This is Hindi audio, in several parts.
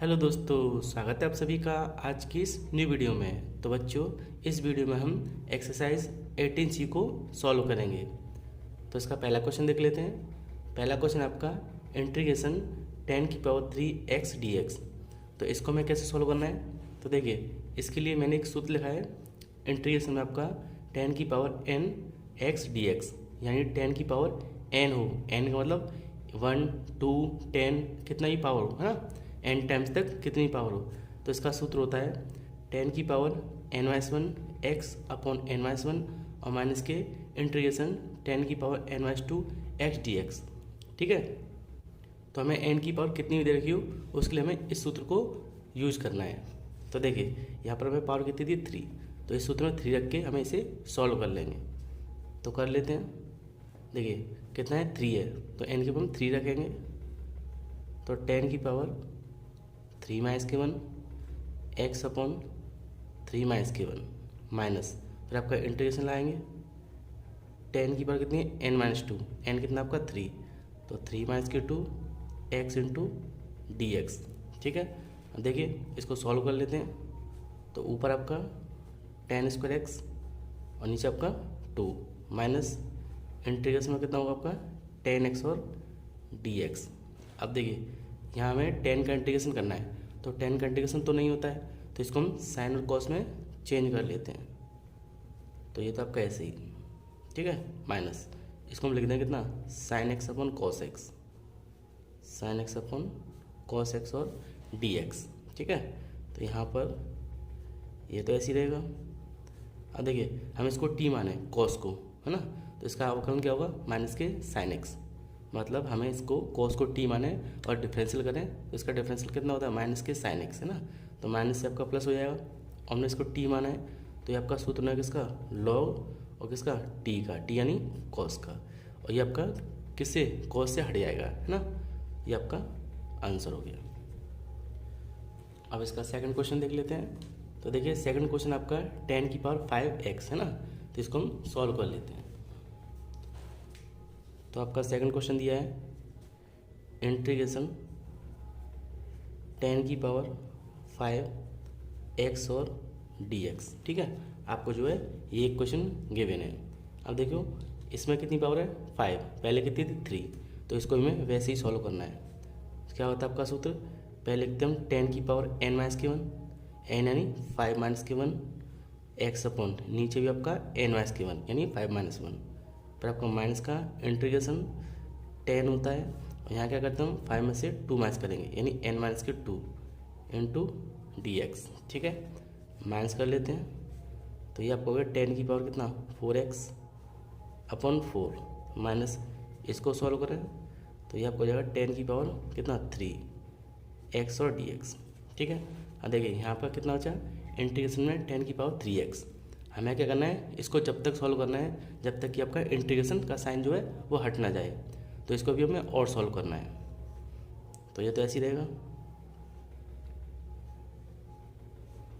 हेलो दोस्तों, स्वागत है आप सभी का आज की इस न्यू वीडियो में। तो बच्चों, इस वीडियो में हम एक्सरसाइज 18C को सॉल्व करेंगे। तो इसका पहला क्वेश्चन देख लेते हैं। पहला क्वेश्चन आपका इंटीग्रेशन 10⁻³ dx। तो इसको हमें कैसे सॉल्व करना है, तो देखिए इसके लिए मैंने एक सूत्र लिखा है। इंटीग्रेशन में आपका 10⁻n x dx, यानी 10⁻n हो, n का मतलब 1 2 10 कितना भी पावर हो, है ना, n टाइम्स तक कितनी पावर हो। तो इसका सूत्र होता है 10⁻n−1 x अपॉन n−1 और माइनस के इंटीग्रेशन 10⁻n−2 x dx। ठीक है, तो हमें n की पावर कितनी भी दे रखी हो उसके लिए हमें इस सूत्र को यूज करना है। तो देखिए यहाँ पर हमें पावर कितनी थी 3, तो इस सूत्र में 3 रख के हमें इसे सॉल्व कर लेंगे। तो कर लेते हैं। देखिए कितना है 3 है, तो n के पावर 3 रखेंगे, तो 10⁻³ x अपॉन 3 माइनस, फिर आपका इंटीग्रेशन लाएंगे 10 की पावर कितनी है n-2, n कितना आपका 3, तो 3-2 x इंटू dx। ठीक है, अब देखिए इसको सॉल्व कर लेते हैं। तो ऊपर आपका 10² x और नीचे आपका 2 माइनस इंटीग्रेशन में कितना होगा आपका 10x और dx। अब देखिए यहाँ हमें 10 का इंटीग्रेशन करना है, तो 10 का इंटीग्रेशन तो नहीं होता है, तो इसको हम साइन और कॉस में चेंज कर लेते हैं। तो ये तो आपका ऐसे ही, ठीक है, माइनस इसको हम लिख देंगे कितना sin x upon cos x, sin x upon cos x और dx। ठीक है, तो यहाँ पर ये तो ऐसे ही रहेगा। अब देखिए हम इसको t माने cos को, है ना, तो इसका अवकलन क्या होगा माइनस के sin x, मतलब हमें इसको cos को t माने और डिफरेंशियल करें तो इसका डिफरेंशियल कितना होता है माइनस के sin x, है ना, तो माइनस से आपका प्लस हो जाएगा। और हमने इसको t माना है, तो ये आपका सूत्र है किसका log और किसका t का, t यानी cos का, और ये आपका किससे cos से हट जाएगा, है ना, ये आपका आंसर हो गया। अब इसका सेकंड क्वेश्चन देख लेते हैं। तो देखिए सेकंड क्वेश्चन आपका 10⁵x है ना, तो इसको हम सॉल्व कर लेते हैं। तो आपका सेकंड क्वेश्चन दिया है इंटीग्रेशन 10⁵x और dx। ठीक है, आपको जो है ये एक क्वेश्चन गिवन है। अब देखो इसमें कितनी पावर है 5, पहले कितनी थी 3, तो इसको हमें वैसे ही सॉल्व करना है। क्या होता है आपका सूत्र, पहले एकदम 10⁻n-1, n यानी 5-1 x अपॉन नीचे भी आपका n-1 यानी 5-1, पर आपका माइनस का इंटीग्रेशन 10 होता है, और यहाँ क्या करते हैं हम 5 में से 2 माइनस करेंगे यानी n-2 इंटू dx। ठीक है, माइनस कर लेते हैं, तो ये आपको हो गया 10 की पावर कितना 4x अपॉन 4 माइनस इसको सॉल्व करें तो ये आपको हो जाएगा 10 की पावर कितना 3x और dx। ठीक है, अब देखिए यहाँ पर कितना बचा इंटीग्रेशन में 10 की पावर 3x। हमें क्या करना है, इसको जब तक सॉल्व करना है जब तक कि आपका इंटीग्रेशन का साइन जो है वो हट ना जाए, तो इसको भी हमें और सॉल्व करना है। तो ये तो ऐसे ही रहेगा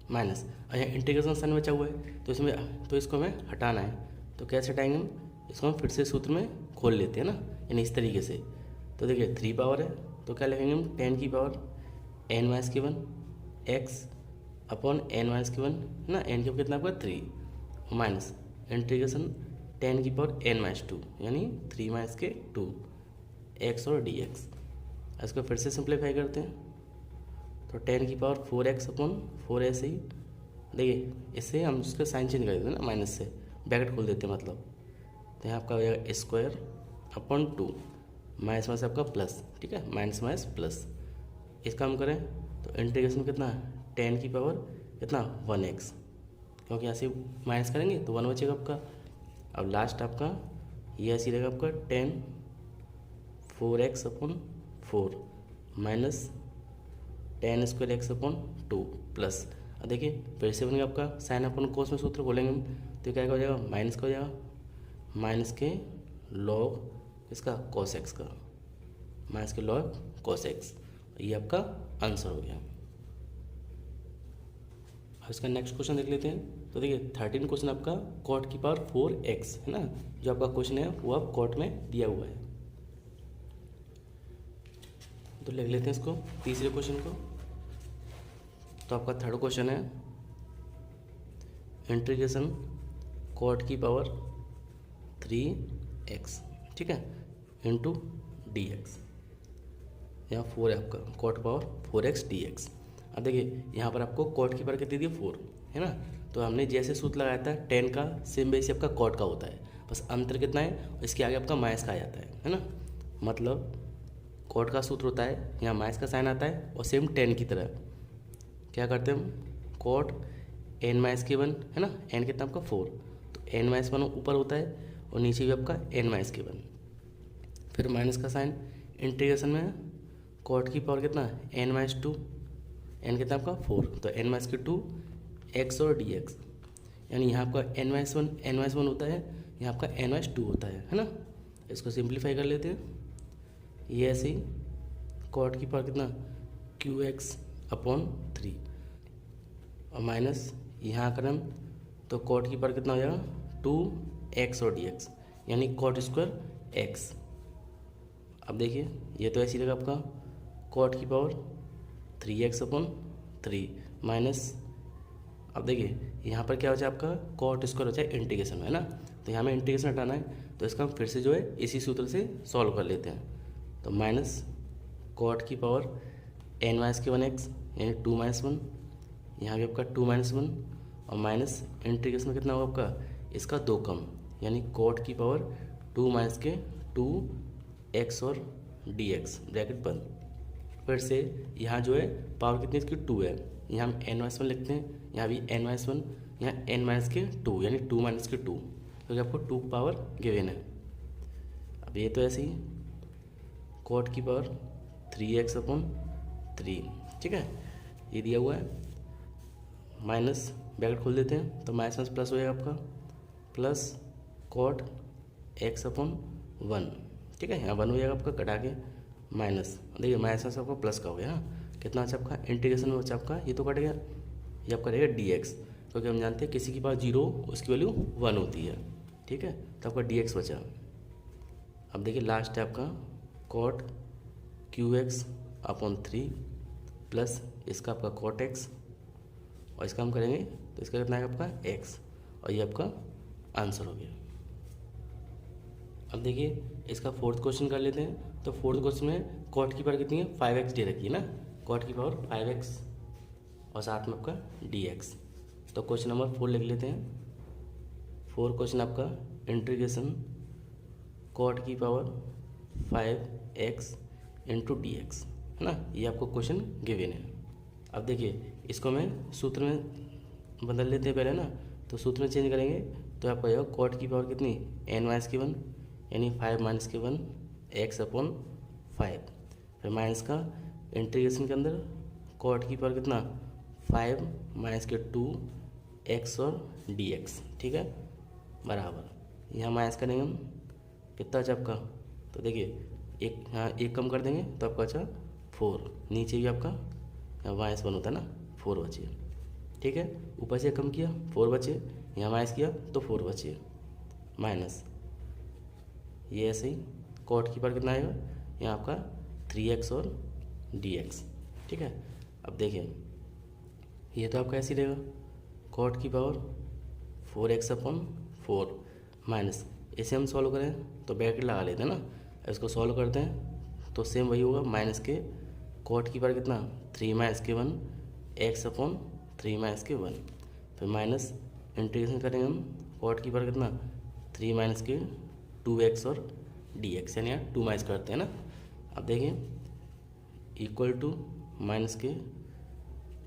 माइनस, और यहाँ इंटीग्रेशन साइन बचा हुआ है तो इसमें तो इसको हमें हटाना है। तो कैसे हटाएंगे हम, इसको हम फिर से सूत्र में खोल लेते हैं ना, यानी इस तरीके से। तो देखिए 3 पावर है, तो क्या लिखेंगे हम 10 की power n-1 x upon n-1 है ना, n की पावर कितना आपका 3 माइनस इंटीग्रेशन 10 की पावर n-2 यानी 3-2 x और dx। इसको फिर से सिंप्लीफाई करते हैं, तो 10 की पावर 4x अपॉन 4 ऐसे ही, देखिए इससे हम उसका साइन चेंज कर देते हैं ना, माइनस से ब्रैकेट खोल देते हैं मतलब, तो यहाँ आपका हो जाएगा स्क्वायर अपॉन 2 माइनस में से आपका प्लस। ठीक है, माइनस माइनस प्लस, इसका हम करें तो इंटीग्रेशन कितना 10 की पावर कितना 1x, क्योंकि ऐसे माइनस करेंगे तो 1 बचेगा आपका। अब लास्ट आपका ये ऐसे रहेगा आपका 10 4x upon 4 minus 10² x upon 2 plus, अब देखिए फिर से बनेगा आपका साइन अपॉन कोस में सूत्र खोलेंगे हम, तो क्या हो जाएगा माइनस का हो जाएगा, माइनस के लॉग इसका cos x का, माइनस के लॉग cos x, ये आपका आंसर हो गया। अब इसका नेक्स्ट क्वेश्चन देख लेते हैं। तो देखिए 13 क्वेश्चन आपका cot की पावर 4x है ना, जो आपका क्वेश्चन है वो आप cot में दिया हुआ है। तो लिख लेते हैं इसको तीसरे क्वेश्चन को। तो आपका थर्ड क्वेश्चन है इंटीग्रेशन कॉट की पावर 3x, ठीक है, इंटू dx, यहाँ 4 है आपका कॉट पावर 4x dx। अब देखिए यहाँ पर आपको कॉट की पावर कितनी दी 4 है ना, तो हमने जैसे सूत्र लगाया था 10 का सेम बेस आपका कॉट का होता है, बस अंतर कितना है इसके आगे आपका माइनस का आ जाता है ना। मतलब कॉट का सूत्र होता है, यहाँ माइनस का साइन आता है और सेम 10 की तरह क्या करते हैं हम, कॉट n-1 है ना, n कितना आपका 4, तो n-1 ऊपर होता है और नीचे भी आपका n-1, फिर माइनस का साइन, इंटीग्रेशन में कॉट की पावर कितना n-2, n कितना आपका 4, तो n-2 x और dx, यानी यहाँ आपका n-1 होता है, यहाँ आपका n-2 होता है ना। इसको सिंप्लीफाई कर लेते हैं, ये ऐसे ही कॉट की पावर कितना qx/3 और माइनस यहाँ करें तो कॉट की पावर कितना हो जाएगा 2x और dx, यानी कॉट स्क्वायर x। अब देखिए ये तो ऐसी रहेगा आपका कॉट की पावर 3x/3 माइनस, अब देखिए यहाँ पर क्या हो जाए आपका कॉट स्क्वायर हो जाए इंटीग्रेशन में है ना, तो यहाँ में इंटीग्रेशन हटाना है, तो इसका हम फिर से जो है इसी सूत्र से सॉल्व कर लेते हैं। तो माइनस कॉट की पावर n-1x यानी 2-1, यहाँ भी आपका 2-1 और माइनस इंटीग्रेशन में कितना होगा आपका इसका 2 कम, यानी कॉट की पावर 2-2x और dx ब्रैकेट बंद। फिर से यहाँ जो है पावर कितनी इसकी 2 है, यहाँ हम n-1 लिखते हैं, यहाँ भी n-1, यहाँ n-2 यानी 2-2, क्योंकि आपको 2 पावर गिवन है। अब ये तो ऐसे ही कॉट की पावर 3x/3, ठीक है, ये दिया हुआ है, माइनस ब्रैकेट खोल देते हैं तो माइनस प्लस हो जाएगा आपका प्लस कॉट x/1, ठीक है, यहाँ 1 हो जाएगा आपका कटा के माइनस, देखिए माइनस आपका प्लस का हो गया, कितना अच्छा आपका इंटीग्रेशन में बचा आपका, ये तो कट गया, ये आपका रहेगा dx, क्योंकि हम जानते हैं किसी के पास 0 उसकी वैल्यू 1 होती है, ठीक है, तो आपका dx बचा। अब देखिए लास्ट है आपका कॉट qx/3 प्लस इसका आपका कॉट x और इसका हम करेंगे तो इसका कितना है आपका x, और ये आपका आंसर हो गया। अब देखिए इसका फोर्थ क्वेश्चन कर लेते हैं। तो फोर्थ क्वेश्चन में कॉट की पावर कितनी है 5x दे रखी है ना, कॉट की पावर 5x और साथ में आपका dx। तो क्वेश्चन नंबर 4 लिख लेते हैं। 4 क्वेश्चन आपका इंटीग्रेशन कॉट की पावर 5x इंटू dx है ना, ये आपको क्वेश्चन गिवन है। अब देखिए इसको मैं सूत्र में बदल लेते हैं पहले ना, तो सूत्र में चेंज करेंगे तो आपको आएगा कॉट की पावर कितनी n-1 यानी 5-1 x/5, फिर माइनस का इंटीग्रेशन के अंदर कॉट की पावर कितना 5-2 x और dx, ठीक है, बराबर यहाँ माइनस करेंगे हम कितना अच्छा आपका, तो देखिए एक यहाँ एक कम कर देंगे तो आपका अच्छा 4, नीचे भी आपका यहाँ -1 होता है ना 4 बचे, ठीक है, ऊपर से कम किया 4 बचे, यहाँ माइनस किया तो 4 बचे माइनस, ये ऐसे ही कॉट की पावर कितना आएगा यहाँ आपका 3x और dx, ठीक है। अब देखिए ये तो आपका ऐसे ही रहेगा कॉट की पावर 4x/4 माइनस, इसे हम सॉल्व करें तो ब्रैकेट लगा लेते हैं ना, इसको सॉल्व करते हैं तो सेम वही होगा, माइनस के कॉट की पावर कितना 3-1 x/3-1, फिर माइनस इंटीग्रेशन करेंगे हम कॉट की पावर कितना 3-2x और dx, यानी यहाँ 2 माइनस करते हैं ना। अब देखिए इक्वल टू माइनस के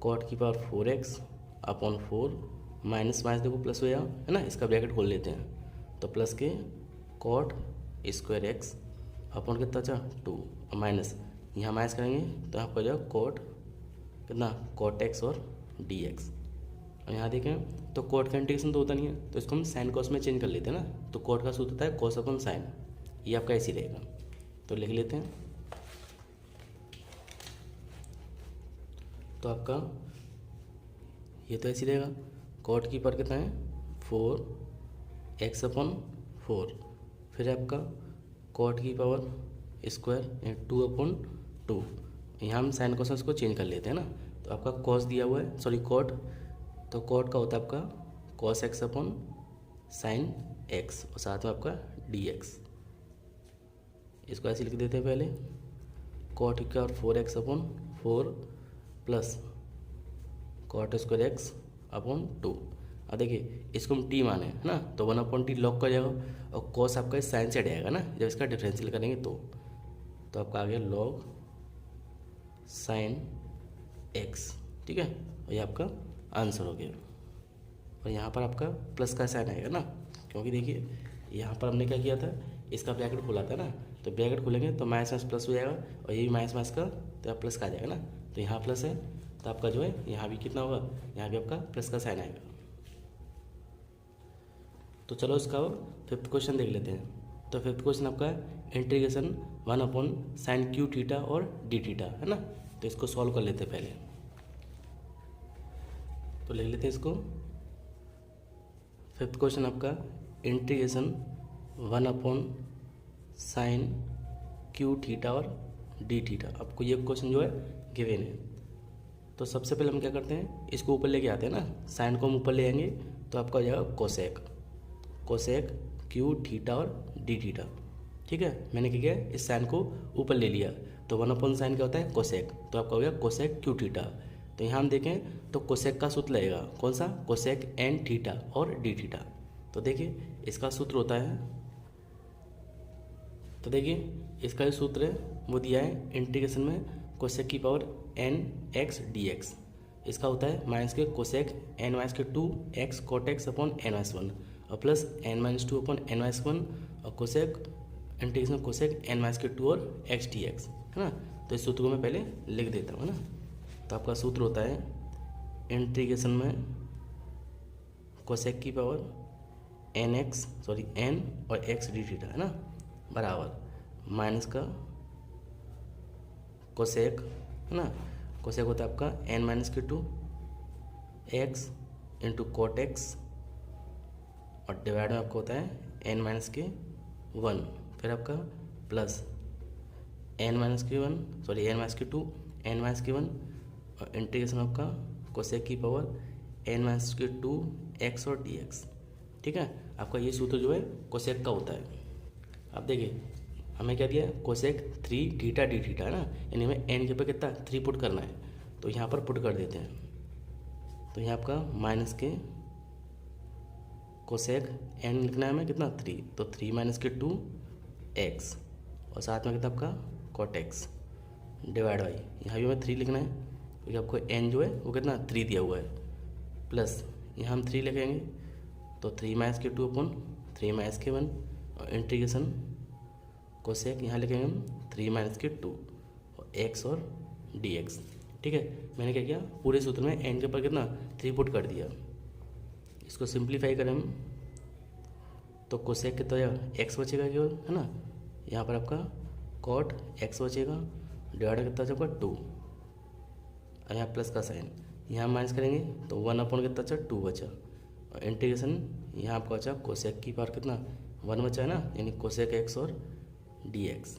कॉट की पावर 4x/4 माइनस देखो प्लस हो जाएगा है ना, इसका ब्रैकेट खोल लेते हैं तो प्लस के कॉट स्क्वायर x अपॉन कितना अच्छा 2 और माइनस यहाँ माइनस करेंगे तो आपको हो जाएगा कॉट कितना कॉट x और dx। और यहाँ देखें तो कॉट का इंटीग्रेशन तो होता नहीं है, तो इसको हम साइन कॉस में चेंज कर लेते हैं ना, तो कॉट का सूत्र होता है cos/sin, ये आपका ऐसे रहेगा, तो लिख लेते हैं। तो आपका ये तो ऐसे रहेगा कॉट की पावर कितना है 4x/4, फिर आपका कॉट की पावर स्क्वायर 2/2, यहाँ हम साइन कोसाइन को चेंज कर लेते हैं ना, तो आपका कॉस दिया हुआ है, सॉरी कॉट, तो कॉट का होता है आपका cos x upon sine x और साथ में आपका डी एक्स। इसको ऐसे लिख देते हैं पहले, कॉट का और 4x upon 4 plus cot square x upon 2। अब देखिए इसको हम टी माने है ना, तो 1/t लॉग कर जाएगा और कॉस आपका साइन से हटेगा ना जब इसका डिफरेंशियल करेंगे तो आपका आ गया लॉग साइन एक्स, ठीक है, और ये आपका आंसर हो गया। और यहाँ पर आपका प्लस का साइन आएगा ना, क्योंकि देखिए यहाँ पर हमने क्या किया था, इसका ब्रैकेट खुला था ना, तो ब्रैकेट खुलेंगे तो माइनस माइनस प्लस हो जाएगा और ये भी माइनस माइनस का तो आप प्लस का आ जाएगा ना, तो यहाँ प्लस है तो आपका जो है यहाँ भी कितना होगा, यहाँ भी आपका प्लस का साइन आएगा। तो चलो इसका फिफ्थ क्वेश्चन देख लेते हैं। तो फिफ्थ क्वेश्चन आपका इंटीग्रेशन 1/sin क्यू थीटा और डी थीटा है ना, तो इसको सॉल्व कर लेते हैं पहले। तो लिख लेते हैं इसको। फिफ्थ क्वेश्चन आपका इंटीग्रेशन 1/sin क्यू थीटा और डी थीटा। आपको ये क्वेश्चन जो है गिवन है। तो सबसे पहले हम क्या करते हैं, इसको ऊपर लेके आते हैं ना, साइन को हम ऊपर ले आएंगे तो आपका हो जाएगा कोसेक क्यू थीटा और डी थीटा, ठीक है। मैंने क्या किया, इस साइन को ऊपर ले लिया, तो 1/sin क्या होता है कोसेक, तो आपका हो गया कोसेक क्यू थीटा। तो यहाँ हम देखें तो कोसेक का सूत्र लगेगा कौन सा, कोसेक एन थीटा और डी थीटा। तो देखिए इसका सूत्र होता है, तो देखिए इसका जो सूत्र है वो दिया है इंटीग्रेशन में कोसेक की power n x d x. इसका होता है माइनस के कोसेक एन माइनस के 2 x cot x upon n minus 1 और plus n minus 2 upon n minus 1 और cosec integration cosec n minus के 2 और एक्स डी एक्स, है ना। तो इस सूत्र को मैं पहले लिख देता हूँ, है ना। तो आपका सूत्र होता है इंटीग्रेशन में कोसेक की पावर एन और एक्स डी थीटा, है ना, बराबर माइनस का कोसेक, है ना। कोसेक होता है आपका एन माइनस के 2 एक्स इंटू कोट एक्स और डिवाइड में आपका होता है एन माइनस के 1, फिर आपका प्लस एन माइनस के 2 एन माइनस के 1 और इंटीग्रेशन आपका कोसेक की पावर एन माइनस के 2 एक्स और डी एक्स, ठीक है। आपका ये सूत्र जो है कोसेक का होता है। अब देखिए हमें क्या दिया, कोसेक 3 थीटा डी थीटा, है ना, यानी हमें एन के ऊपर कितना 3 पुट करना है, तो यहाँ पर पुट कर देते हैं। तो यहाँ आपका माइनस के कोसेक एन लिखना है हमें कितना 3, तो 3 माइनस के 2 एक्स और साथ में कितना आपका कॉट एक्स डिवाइड बाई, यहाँ भी हमें 3 लिखना है क्योंकि आपको एन जो है वो कितना 3 दिया हुआ है, प्लस यहाँ हम 3 लिखेंगे तो 3 माइनस के 2 अपॉन 3 माइनस के 1 और इंटीग्रेशन कोसेक यहाँ लिखेंगे हम 3 माइनस के 2 और एक्स और डी एक्स, ठीक है। मैंने क्या किया, पूरे सूत्र में एन के ऊपर कितना 3 पुट कर दिया। इसको सिंप्लीफाई करें हम तो कोसेक कितना जाएगा एक्स बचेगा केवल, है ना। यहाँ पर आपका कॉट एक्स बचेगा, डिवाइड कितना बचा 2 और यहाँ प्लस का साइन, यहाँ माइनस करेंगे तो 1/, कितना बचा 2 बचा और इंटीग्रेशन यहाँ आपका बचा कोसेक की पावर कितना 1 बचा है ना, यानी कोसेक एक्स और डी एक्स।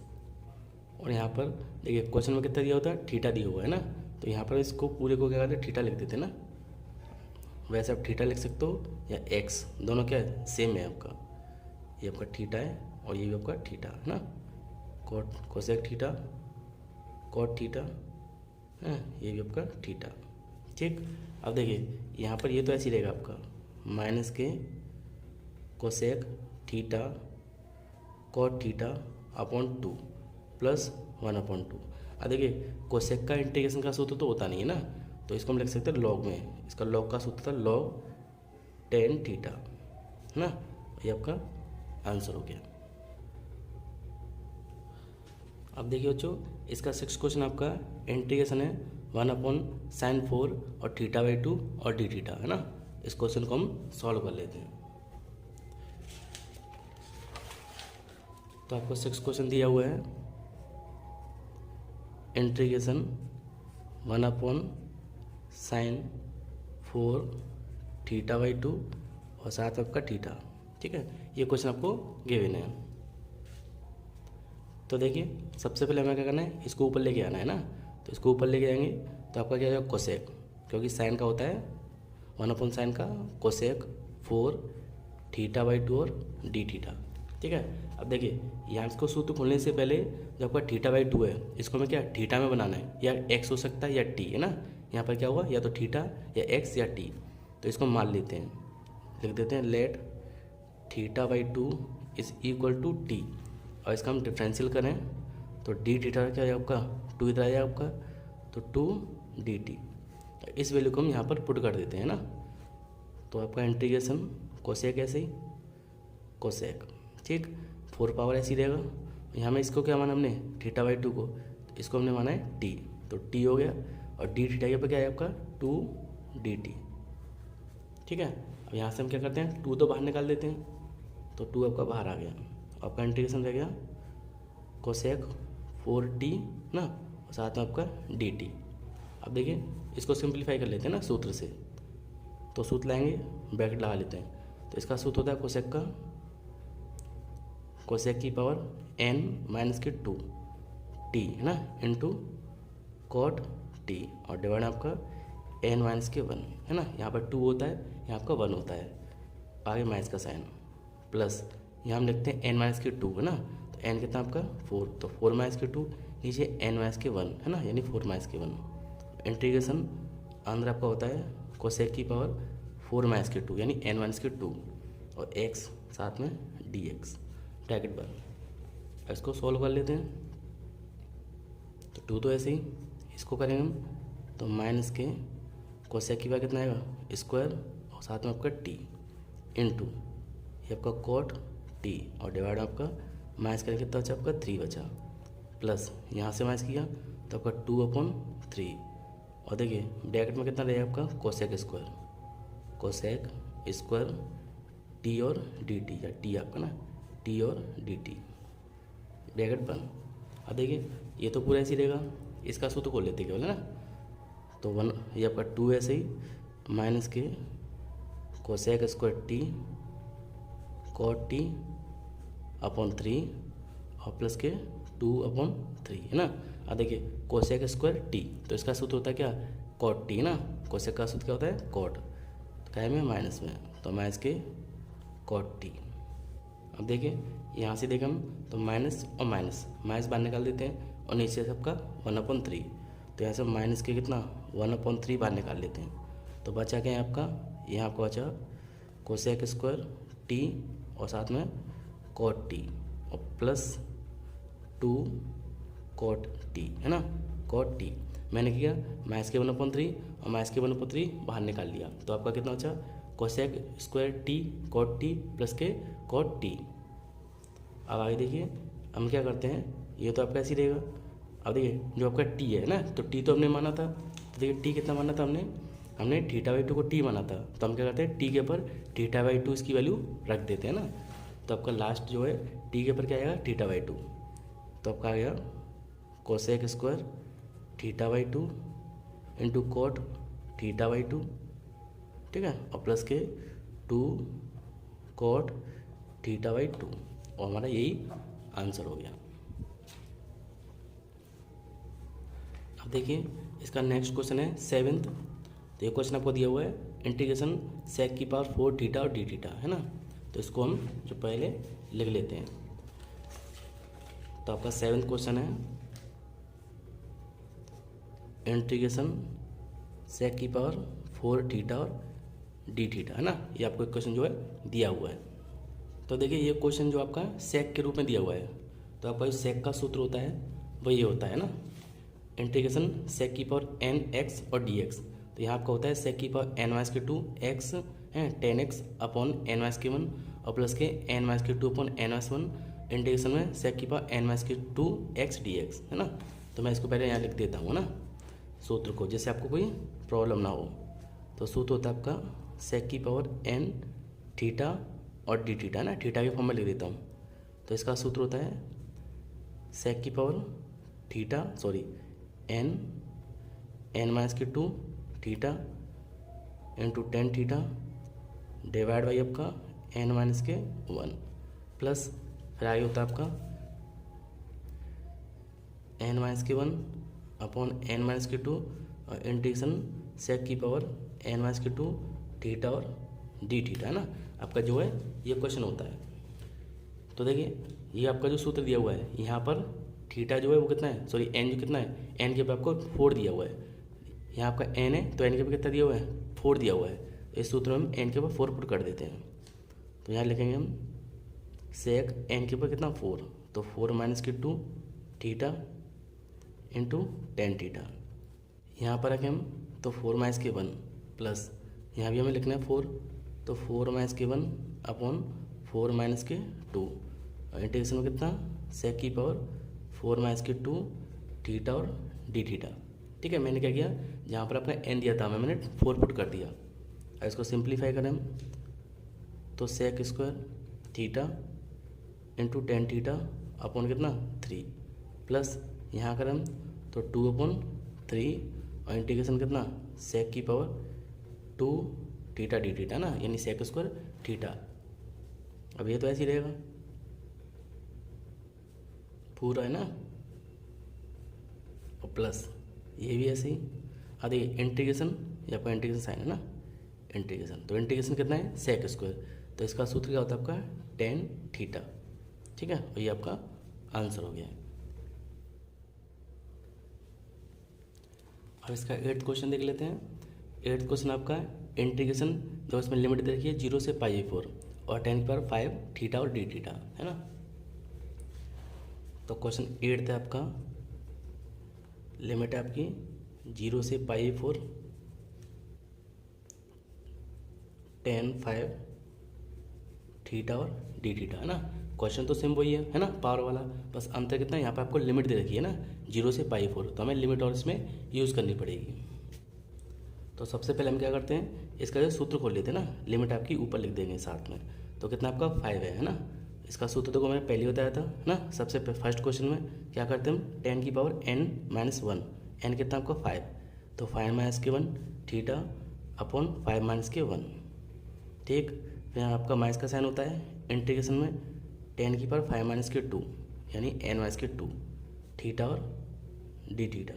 और यहाँ पर देखिए क्वेश्चन में कितना दिया होता है, थीटा दिया हुआ है ना, तो यहाँ पर इसको पूरे को क्या करते हैं थीटा लिख देते हैं ना। वैसे आप थीटा लिख सकते हो या एक्स, दोनों क्या है सेम है आपका, ये आपका थीटा है और ये भी आपका थीटा है ना, कोसेक थीटा कॉट थीटा है, ये भी आपका थीटा, ठीक। अब देखिए यहाँ पर ये तो ऐसे ही रहेगा आपका माइनस के cosec theta cot theta upon 2 plus 1/2। अब देखिए कोसेक का इंटीग्रेशन का सूत्र तो होता नहीं है ना, तो इसको हम लिख सकते हैं लॉग में, इसका लॉग का सूत्र था लॉग tan थीटा, है ना, ये आपका आंसर हो गया। अब देखिए बच्चों इसका 6th क्वेश्चन आपका इंटीग्रेशन है 1/sin 4 और θ/2 और d थीटा, है ना। इस क्वेश्चन को हम सॉल्व कर लेते हैं। तो आपको 6th क्वेश्चन दिया हुआ है इंटीग्रेशन 1/sin 4 θ/2 और साथ आपका थीटा, ठीक है। ये क्वेश्चन आपको गिवन है। तो देखिए सबसे पहले हमें क्या करना है, इसको ऊपर लेके आना है ना, तो इसको ऊपर लेके आएंगे तो आपका क्या होगा कोसेक, क्योंकि साइन का होता है 1/sin का कोसेक 4 θ/2 और d θ। ठीक है, अब देखिए यहाँ इसको सूत्र खोलने से पहले जब आपका θ/2 है, इसको हमें क्या थीटा में बनाना है, या x हो सकता है या t, है ना। यहाँ पर क्या हुआ, या तो थीटा या x या t। तो इसको मान लेते हैं, लिख देते हैं let θ/2 is equal to t, और इसका हम डिफरेंशियल करें तो d θ क्या है आपका 2 इधर आएगा आपका, तो 2 dt। तो इस वैल्यू को हम यहाँ पर पुट कर देते हैं ना। तो आपका इंटीग्रेशन कोसेक ऐसे ही कोसेक, ठीक, 4 पावर ऐसी रहेगा। यहाँ में इसको क्या माना हमने θ/2 को, तो इसको हमने माना है t, तो t हो गया, और d θ के पर क्या है आपका 2 dt। ठीक है, अब यहाँ से हम क्या करते हैं 2 तो बाहर निकाल देते हैं, तो 2 आपका बाहर आ गया, आपका इंटीग्रेशन रह गया कोसेक 4t ना, और साथ में आपका dt। अब देखिए इसको सिंप्लीफाई कर लेते हैं ना सूत्र से, तो सूत्र लाएंगे ब्रैकेट लगा लेते हैं। तो इसका सूत्र होता है कोसेक की पावर n-2 t, है ना, इंटू कॉट t, और डिवाइड आपका n-1, है ना। यहाँ पर 2 होता है, यहाँ आपका 1 होता है, आगे माइनस का साइन, प्लस यहाँ हम लिखते हैं n-2, है ना। तो n कितना आपका 4, तो 4-2 नीचे n-1, है ना, यानी 4-1। इंटीग्रेशन अंदर आपका होता है कोसेक की पावर 4-2 यानी n-2, और x साथ में dx ब्रैकेट बंद। इसको सॉल्व कर लेते हैं, तो 2 तो ऐसे ही, इसको करेंगे हम तो माइनस के कोसेक की पावर कितना आएगा स्क्वायर, और साथ में आपका t इंटू ये आपका कॉट t, और डिवाइड आपका माइनस करेंगे कितना बचा आपका 3 बचा, प्लस यहाँ से माइनस किया तो आपका 2/3, और देखिए ब्रैकेट में कितना रहेगा आपका कोसेक स्क्वायर t और dt, या t आपका ना t और dt ब्रैकेट बंद। अब देखिए ये तो पूरा ऐसे ही रहेगा, इसका सूत्र खोल लेते केवल, है ना। तो 1 ये आपका 2 ऐसे ही माइनस के cosec square t cot t upon 3, और प्लस के 2/3, है ना। अब देखिए कोसेक स्क्वायर t, तो इसका सूत्र होता है क्या कॉट t, ना। कोसेक का सूत्र क्या होता है कॉट, तो क्या है में माइनस में, तो माइनस के कॉट t। अब देखिए यहाँ से देखें हम तो माइनस और माइनस बाहर निकाल देते हैं, और नीचे सबका 1/3, तो यहाँ से माइनस के कितना 1/3 बाहर निकाल लेते हैं, तो बचा क्या है आपका, यहाँ आपका बचा कोसेक स्क्वायर t और साथ में कॉट t, और प्लस 2 कॉट t, है ना, कॉट t। मैंने किया माइनस के 1/3 और माइनस के 1/3 बाहर निकाल लिया, तो आपका कितना बचा cosec square t cot t plus के कॉट t। अब आगे देखिए हम क्या करते हैं, ये तो आपका ऐसे ही रहेगा। अब देखिए जो आपका t है ना, तो t तो हमने माना था, तो देखिए t कितना माना था हमने θ/2 को t माना था, तो हम क्या करते हैं t के ऊपर θ/2 इसकी वैल्यू रख देते हैं ना। तो आपका लास्ट जो है t के ऊपर क्या आएगा θ/2, तो आपका आ गया कोसेक स्क्वायर θ/2 इंटू कॉट θ/2, ठीक है, और प्लस के 2 कॉट θ/2, और हमारा यही आंसर हो गया। अब देखिए इसका नेक्स्ट क्वेश्चन है 7th। तो ये क्वेश्चन आपको दिया हुआ है इंटीग्रेशन सेक की पावर 4 थीटा और डी थीटा, है ना। तो इसको हम जो पहले लिख लेते हैं। तो आपका 7th क्वेश्चन है इंटीग्रेशन सेक की पावर 4 थीटा और डी थीटा, है ना। ये आपको एक क्वेश्चन जो है दिया हुआ है। तो देखिए ये क्वेश्चन जो आपका सेक के रूप में दिया हुआ है, तो आपका जो सेक का सूत्र होता है वो ये होता है ना, इंटीग्रेशन सेक की पावर एन एक्स और डी एक्स। तो यहाँ आपका होता है सेक की पावर एन माइनस के 2 एक्स है 10x अपॉन एन माइनस के 1 और प्लस के एन माइनस के 2 अपॉन एन माइनस 1 इंटीग्रेशन में सेक की पावर एन माइनस के 2 एक्स डी एक्स, है ना। तो मैं इसको पहले यहाँ लिख देता हूँ ना सूत्र को, जैसे आपको कोई प्रॉब्लम ना हो। तो सूत्र होता है आपका सेक की पावर एन थीटा और डी थीटा, ना, थीटा के फॉर्म में लिख देता हूँ। तो इसका सूत्र होता है सेक की पावर थीटा एन माइनस के 2 theta into 10 theta divide by आपका एन माइनस के 1 प्लस फिर आगे होता है आपका एन माइनस के 1 अपॉन एन माइनस के 2 और इंटीग्रेशन सेक की पावर एन माइनस के 2 थीटा और डी थीटा है ना, आपका जो है ये क्वेश्चन होता है। तो देखिए ये आपका जो सूत्र दिया हुआ है, यहाँ पर थीटा जो है वो कितना है, सॉरी एन जो कितना है, एन के ऊपर आपको 4 दिया हुआ है। यहाँ आपका एन है तो एन के ऊपर कितना दिया हुआ है, 4 दिया हुआ है। इस सूत्र में हम एन के ऊपर 4 पुट कर देते हैं। तो यहाँ लिखेंगे हम सेक एन के ऊपर कितना 4, तो 4 माइनस के 2 थीटा इंटू टेन थीटा। यहाँ पर रखें हम तो 4 माइनस के 1 प्लस यहाँ भी हमें लिखना है 4, तो 4 माइनस के 1 अपॉन 4 माइनस के 2 और इंटीग्रेशन में कितना सेक की पावर 4 माइनस के 2 थीटा और डी थीटा। ठीक है, मैंने क्या किया, जहाँ पर अपना एन दिया था मैंने 4 पुट कर दिया। अब इसको सिंप्लीफाई करें हम तो sec square theta into tan theta upon कितना 3 प्लस यहाँ करें हम तो 2 अपॉन 3 और इंटीग्रेशन कितना सेक की पावर 2 थीटा डी थीटा ना, यानी सेक स्क्वायर थीटा। अब ये तो ऐसे ही रहेगा पूरा है ना, और प्लस ये भी ऐसे ही। अब देखिए इंटीग्रेशन, ये आपका इंटीग्रेशन साइन है ना, इंटीग्रेशन तो इंटीग्रेशन कितना है सेक स्क्वायर, तो इसका सूत्र क्या होता है आपका टेन थीटा। ठीक है, और ये आपका आंसर हो गया है। अब इसका 8th क्वेश्चन देख लेते हैं। 8th क्वेश्चन आपका इंटीग्रेशन, जो इसमें लिमिट दे रखी है 0 से π/4 और 10 की पावर 5 थीटा और डी थीटा है ना। तो क्वेश्चन 8th है आपका, लिमिट है आपकी 0 से π/4 10 5 थीटा और डी थीटा है ना। क्वेश्चन तो सेम वही है ना, पावर वाला, बस अंतर कितना है, यहाँ पे आपको लिमिट दे रखी है ना 0 से π/4, तो हमें लिमिट और इसमें यूज़ करनी पड़ेगी। तो सबसे पहले हम क्या करते हैं, इसका जो सूत्र खोल लेते हैं ना, लिमिट आपकी ऊपर लिख देंगे साथ में। तो कितना आपका 5 है ना। इसका सूत्र तो मैंने पहले बताया था ना, सबसे फर्स्ट क्वेश्चन में क्या करते हैं हम 10 की पावर n माइनस 1, n कितना आपका 5, तो 5 माइनस के 1 थीटा अपॉन 5 माइनस के 1। ठीक, फिर यहाँ आपका माइनस का साइन होता है इंटीग्रेशन में 10 की पावर 5 माइनस के 2 यानी n माइनस के 2 थीटा और डी थीटा।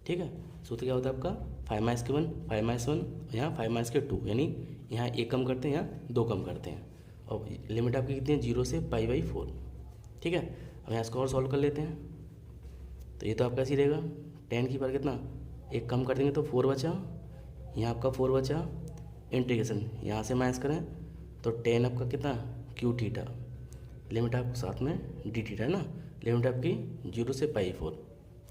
ठीक है, सूत्र क्या होता है आपका 5 माइनस के 1 5 माइनस 1, यहाँ 5 माइनस के 2, यानी यहाँ 1 कम करते हैं, यहाँ 2 कम करते हैं, और लिमिट आपकी कितनी है 0 से π/4। ठीक है, अब यहाँ इसको और सॉल्व कर लेते हैं। तो ये तो आपका ऐसे ही रहेगा 10 की पावर कितना 1 कम कर देंगे तो 4 बचा, यहाँ आपका 4 बचा, इंटीग्रेशन यहाँ से माइनस करें तो 10 आपका कितना क्यू थीटा, लिमिट आपको साथ में डी थीटा है ना, लिमिट आपकी 0 से π/4।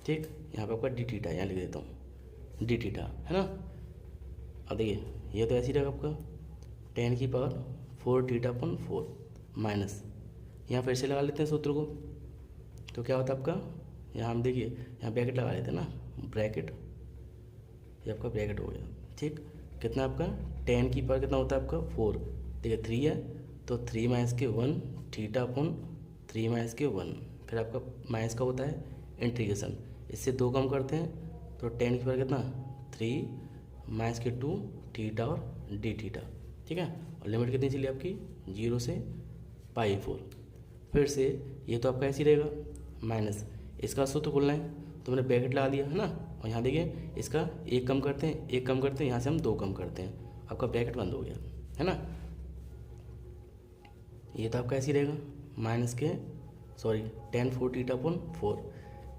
ठीक, यहाँ पे आपका डी थीटा यहाँ लिख देता हूँ डी थीटा है ना। अब देखिए ये तो ऐसे ही रहेगा आपका 10 की पावर 4 थीटा अपॉन 4 माइनस, यहाँ फिर से लगा लेते हैं सूत्र को, तो क्या होता है आपका, यहाँ हम देखिए यहाँ ब्रैकेट लगा लेते हैं ना, ब्रैकेट, ये आपका ब्रैकेट हो गया। ठीक, कितना आपका 10 की पावर कितना होता है आपका 4, देखिए 3 है तो 3 माइनस के 1 थीटा अपॉन 3 माइनस के 1, फिर आपका माइनस का होता है इंटीग्रेशन, इससे 2 कम करते हैं तो 10 की पावर कितना 3 माइनस के 2 थीटा और डी थीटा। ठीक है, और लिमिट कितनी चली आपकी 0 से π/4। फिर से ये तो आपका ऐसे ही रहेगा माइनस, इसका सूत्र खोलना है तो मैंने ब्रैकेट लगा दिया है ना, और यहाँ देखिए इसका 1 कम करते हैं 1 कम करते हैं, यहाँ से हम 2 कम करते हैं, आपका ब्रैकेट बंद हो गया है ना। ये तो आपका ऐसे ही रहेगा माइनस के 10 4 थीटा अपॉन 4,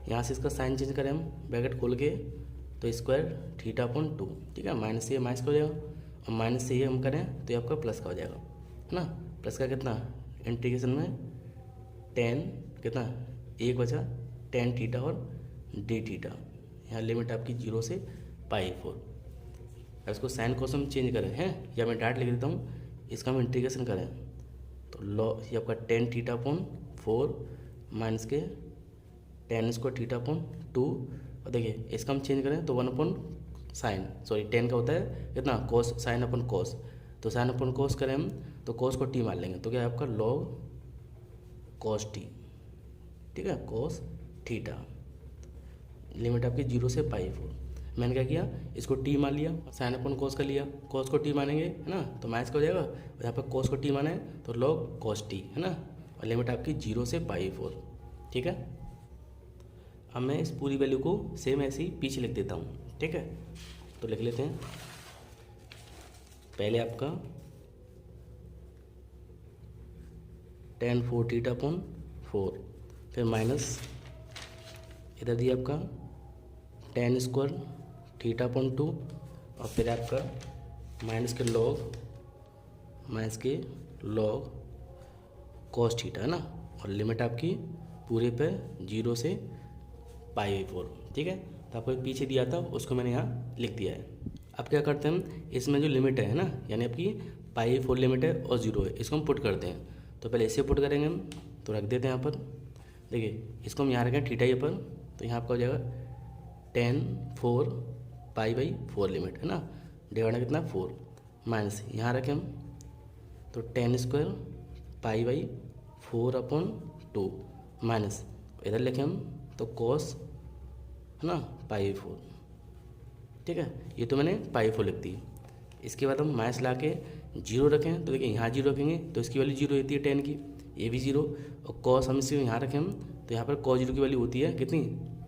यहाँ से इसका साइन चेंज करें हम ब्रैकेट खोल के तो स्क्वायर थीटा अपॉन 2। ठीक है, माइनस से ये माइनस का हो जाएगा, और माइनस से ये हम करें तो ये आपका प्लस का हो जाएगा है ना। प्लस का कितना इंटीग्रेशन में 10 कितना 1 बचा 10 थीटा और डी थीटा, यहाँ लिमिट आपकी 0 से π/4। इसको साइन को हम चेंज करें हैं, या मैं डायरेक्ट लिख देता हूँ, इसका हम इंटीग्रेशन करें तो लॉ ये आपका 10 थीटा अपॉन 4 माइनस के 10 स्क्वायर थीटा अपॉन 2, और देखिए इसका हम चेंज करें तो 1 अपॉन साइन 10 का होता है कितना कोस साइन अपॉन कोस, तो साइन अपॉन कोस करें हम तो कोस को टी मान लेंगे, तो क्या है आपका लॉग कोस टी। ठीक है, कोस थीटा, लिमिट आपकी 0 से π/4। मैंने क्या किया, इसको टी मान लिया, साइन अपॉन कोस कर लिया, कोस को टी मानेंगे है ना तो माइनस का हो जाएगा, यहाँ पर कोस को टी माने तो लॉग कोस टी है ना, और लिमिट आपकी 0 से π/4। ठीक है, अब मैं इस पूरी वैल्यू को सेम ऐसे ही पीछे लिख देता हूँ। ठीक है, तो लिख लेते हैं पहले आपका tan 4 थीटा अपॉन 4, फिर माइनस इधर दिया आपका tan स्क्वायर थीटा अपॉन 2, और फिर आपका माइनस के लॉग कॉस थीटा, है ना, और लिमिट आपकी पूरे पे 0 से π/4, ठीक है। तो आपको एक पीछे दिया था उसको मैंने यहाँ लिख दिया है। अब क्या करते हैं हम, इसमें जो लिमिट है ना, यानी आपकी π/4 लिमिट है और 0 है, इसको हम पुट करते हैं। तो पहले इसे पुट करेंगे हम, तो रख देते हैं यहाँ पर। देखिए इसको हम यहाँ रखें थीटा ये पर, तो यहाँ आपका हो जाएगा tan 4 π/4 लिमिट, है ना, डिवाइड कितना 4, माइनस यहाँ रखें हम तो tan स्क्वायर π/4 अपॉन 2, माइनस इधर लिखें हम तो cos, है ना, π/4, ठीक है। ये तो मैंने π/4 लिख दी। इसके बाद हम माइनस ला के 0 रखें, तो देखिए यहाँ 0 रखेंगे तो इसकी वैल्यू 0 होती है tan की, ये भी 0, और cos हम इसको यहाँ रखें हम, तो यहाँ पर cos 0 की वैल्यू होती है कितनी,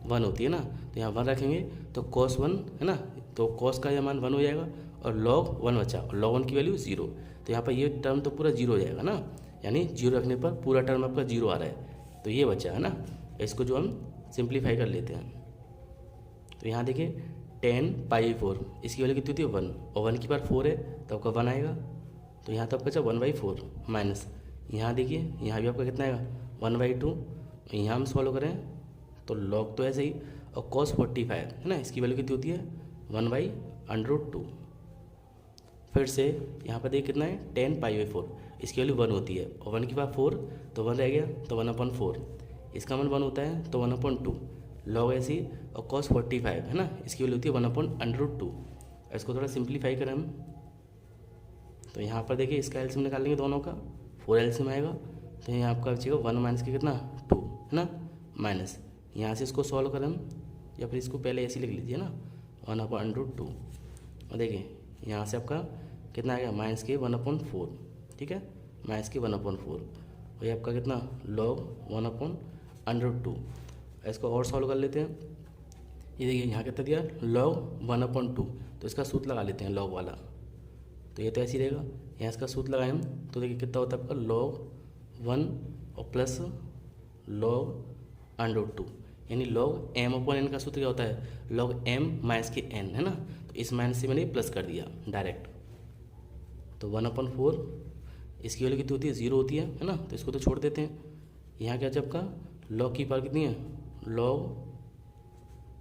1 होती है ना, तो यहाँ 1 रखेंगे तो cos 1, है ना, तो cos का यह मान 1 हो जाएगा, और log 1 बचा, और log 1 की वैल्यू 0, तो यहाँ पर ये टर्म तो पूरा 0 हो जाएगा ना, यानी 0 रखने पर पूरा टर्म आपका 0 आ रहा है, तो ये बचा, है ना। इसको जो हम सिंप्लीफाई कर लेते हैं, तो यहाँ देखिए tan π/4 इसकी वैल्यू कितनी होती है 1, और 1 की बार 4 है तो आपका 1 आएगा, तो यहाँ तो आपका बचा 1/4, माइनस यहाँ देखिए यहाँ भी आपका कितना आएगा 1/2, यहाँ हम सॉल्व करें तो log तो ऐसे ही, और cos 45, है ना, इसकी वैल्यू कितनी होती है 1/√2। फिर से यहाँ पर देखिए कितना है tan π/4 इसकी वैल्यू 1 होती है, और 1 की बार 4 तो 1 रह गया, तो 1/4, इसका मान 1 होता है तो 1/2, log ऐसी, और cos 45, है ना, इसकी वैल्यू होती है 1/√2। इसको थोड़ा सिंप्लीफाई करें हम, तो यहाँ पर देखिए इसका एलसीएम निकाल लेंगे दोनों का, 4 एलसीएम आएगा, तो यहाँ आपका बचेगा 1 माइनस के कितना 2, है ना, माइनस यहाँ से इसको सॉल्व करें हम, या फिर इसको पहले ऐसे लिख लीजिए ना 1/√2, और देखिए यहाँ से आपका कितना आएगा माइनस के 1/4, ठीक है, माइनस के 1/4, वही आपका कितना log 1/√2। इसको और सॉल्व कर लेते हैं, ये देखिए यहाँ कितना दिया log 1/2, तो इसका सूत्र लगा लेते हैं log वाला, तो ये तो ऐसे ही रहेगा, यहाँ इसका सूत्र लगाएं हम तो देखिए कितना होता है आपका log 1 और प्लस log √2, यानी log m/n का सूत्र क्या होता है log m माइनस के n, है ना, तो इस माइनस से मैंने प्लस कर दिया डायरेक्ट, तो 1/4 इसकी वैल्यू कितनी होती है 0 होती है ना, तो इसको तो छोड़ देते हैं। यहाँ क्या आपका log की पावर कितनी है log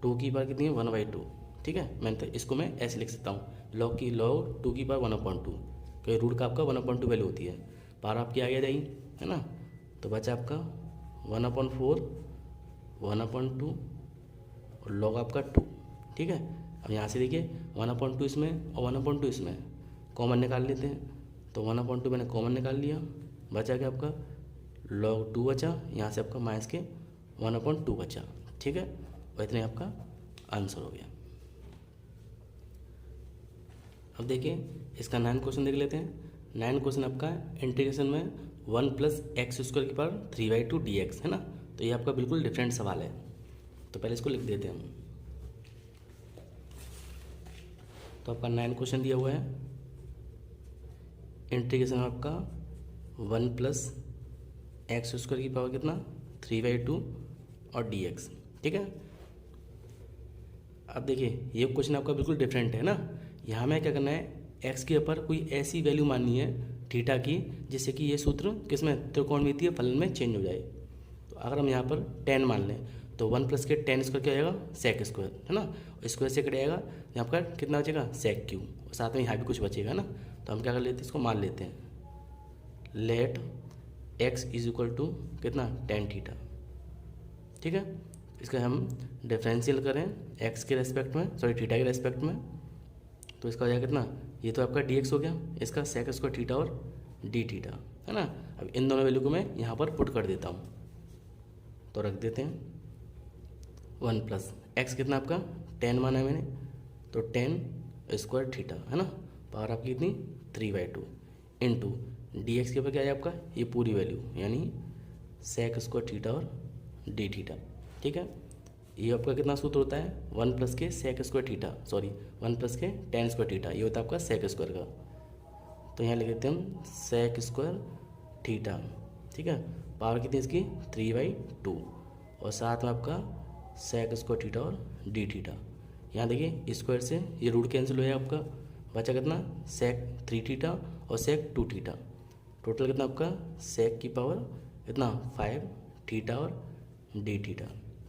2 की पावर कितनी है 1/2, ठीक है, मैंने तो इसको मैं ऐसे लिख सकता हूँ log 2 की पावर 1/2, क्योंकि रूट का आपका 1/2 वैल्यू होती है, पावर आपकी आगे जाएगी, है ना, तो बचा आपका 1/4 1/2 और log आपका 2, ठीक है। अब यहाँ से देखिए 1/2 इसमें और 1/2 इसमें कॉमन निकाल लेते हैं, तो 1/2 मैंने कॉमन निकाल लिया, बचा क्या आपका log 2 बचा, यहाँ से आपका माइनस के 1/2 बचा, ठीक है, और इतने आपका आंसर हो गया। अब देखिए इसका 9 क्वेश्चन देख लेते हैं। 9 क्वेश्चन आपका इंटीग्रेशन में 1 + x² की पावर 3/2 dx, है ना, तो ये आपका बिल्कुल डिफरेंट सवाल है, तो पहले इसको लिख देते हैं हम। तो आपका 9 क्वेश्चन दिया हुआ है, इंटीग्रेशन आपका 1 + x² की पावर कितना 3/2 और dx, ठीक है। अब देखिए ये क्वेश्चन आपका बिल्कुल डिफरेंट है ना, यहाँ में क्या करना है x के ऊपर कोई ऐसी वैल्यू माननी है थीटा की जिससे कि ये सूत्र किसमें त्रिकोणमितीय फलन में चेंज हो जाए। तो अगर हम यहाँ पर tan मान लें तो 1 + के tan स्क्वायर क्या आएगा sec², है ना, और स्क्वायर से कट जाएगा, यहाँ पर कितना बचेगा sec3, और साथ में यहाँ भी कुछ बचेगा ना, तो हम क्या कर लेते हैं इसको मान लेते हैं लेट x = कितना tan थीटा, ठीक है। इसका हम डिफरेंशियल करें x के रेस्पेक्ट में, सॉरी थीटा के रेस्पेक्ट में, तो इसका हो जाएगा कितना, ये तो आपका dx हो गया, इसका sec² थीटा और d थीटा, है ना। अब इन दोनों वैल्यू को मैं यहाँ पर पुट कर देता हूँ, तो रख देते हैं 1 + x कितना आपका tan माना है मैंने, तो tan² थीटा, है ना, पावर आपकी कितनी 3/2 इंटू dx के ऊपर क्या है आपका ये पूरी वैल्यू, यानी sec² थीटा और d थीटा, ठीक है। ये आपका कितना सूत्र होता है, 1 प्लस के sec square theta, sorry 1 plus के टेन स्क्वायर थीटा, ये होता है आपका सेक स्क्वायर का। तो यहाँ लिख देते हैं हम सेक स्क्वायर थीटा, ठीक है। पावर कितनी इसकी 3/2 और साथ में आपका सेक स्क्वायर थीटा और डी थीटा। यहाँ देखिए स्क्वायर से ये रूट कैंसिल हुआ आपका, बचा कितना सेक 3 थीटा और सेक 2 थीटा। टोटल कितना आपका सेक की पावर कितना 5 थीटा और डी थीटा,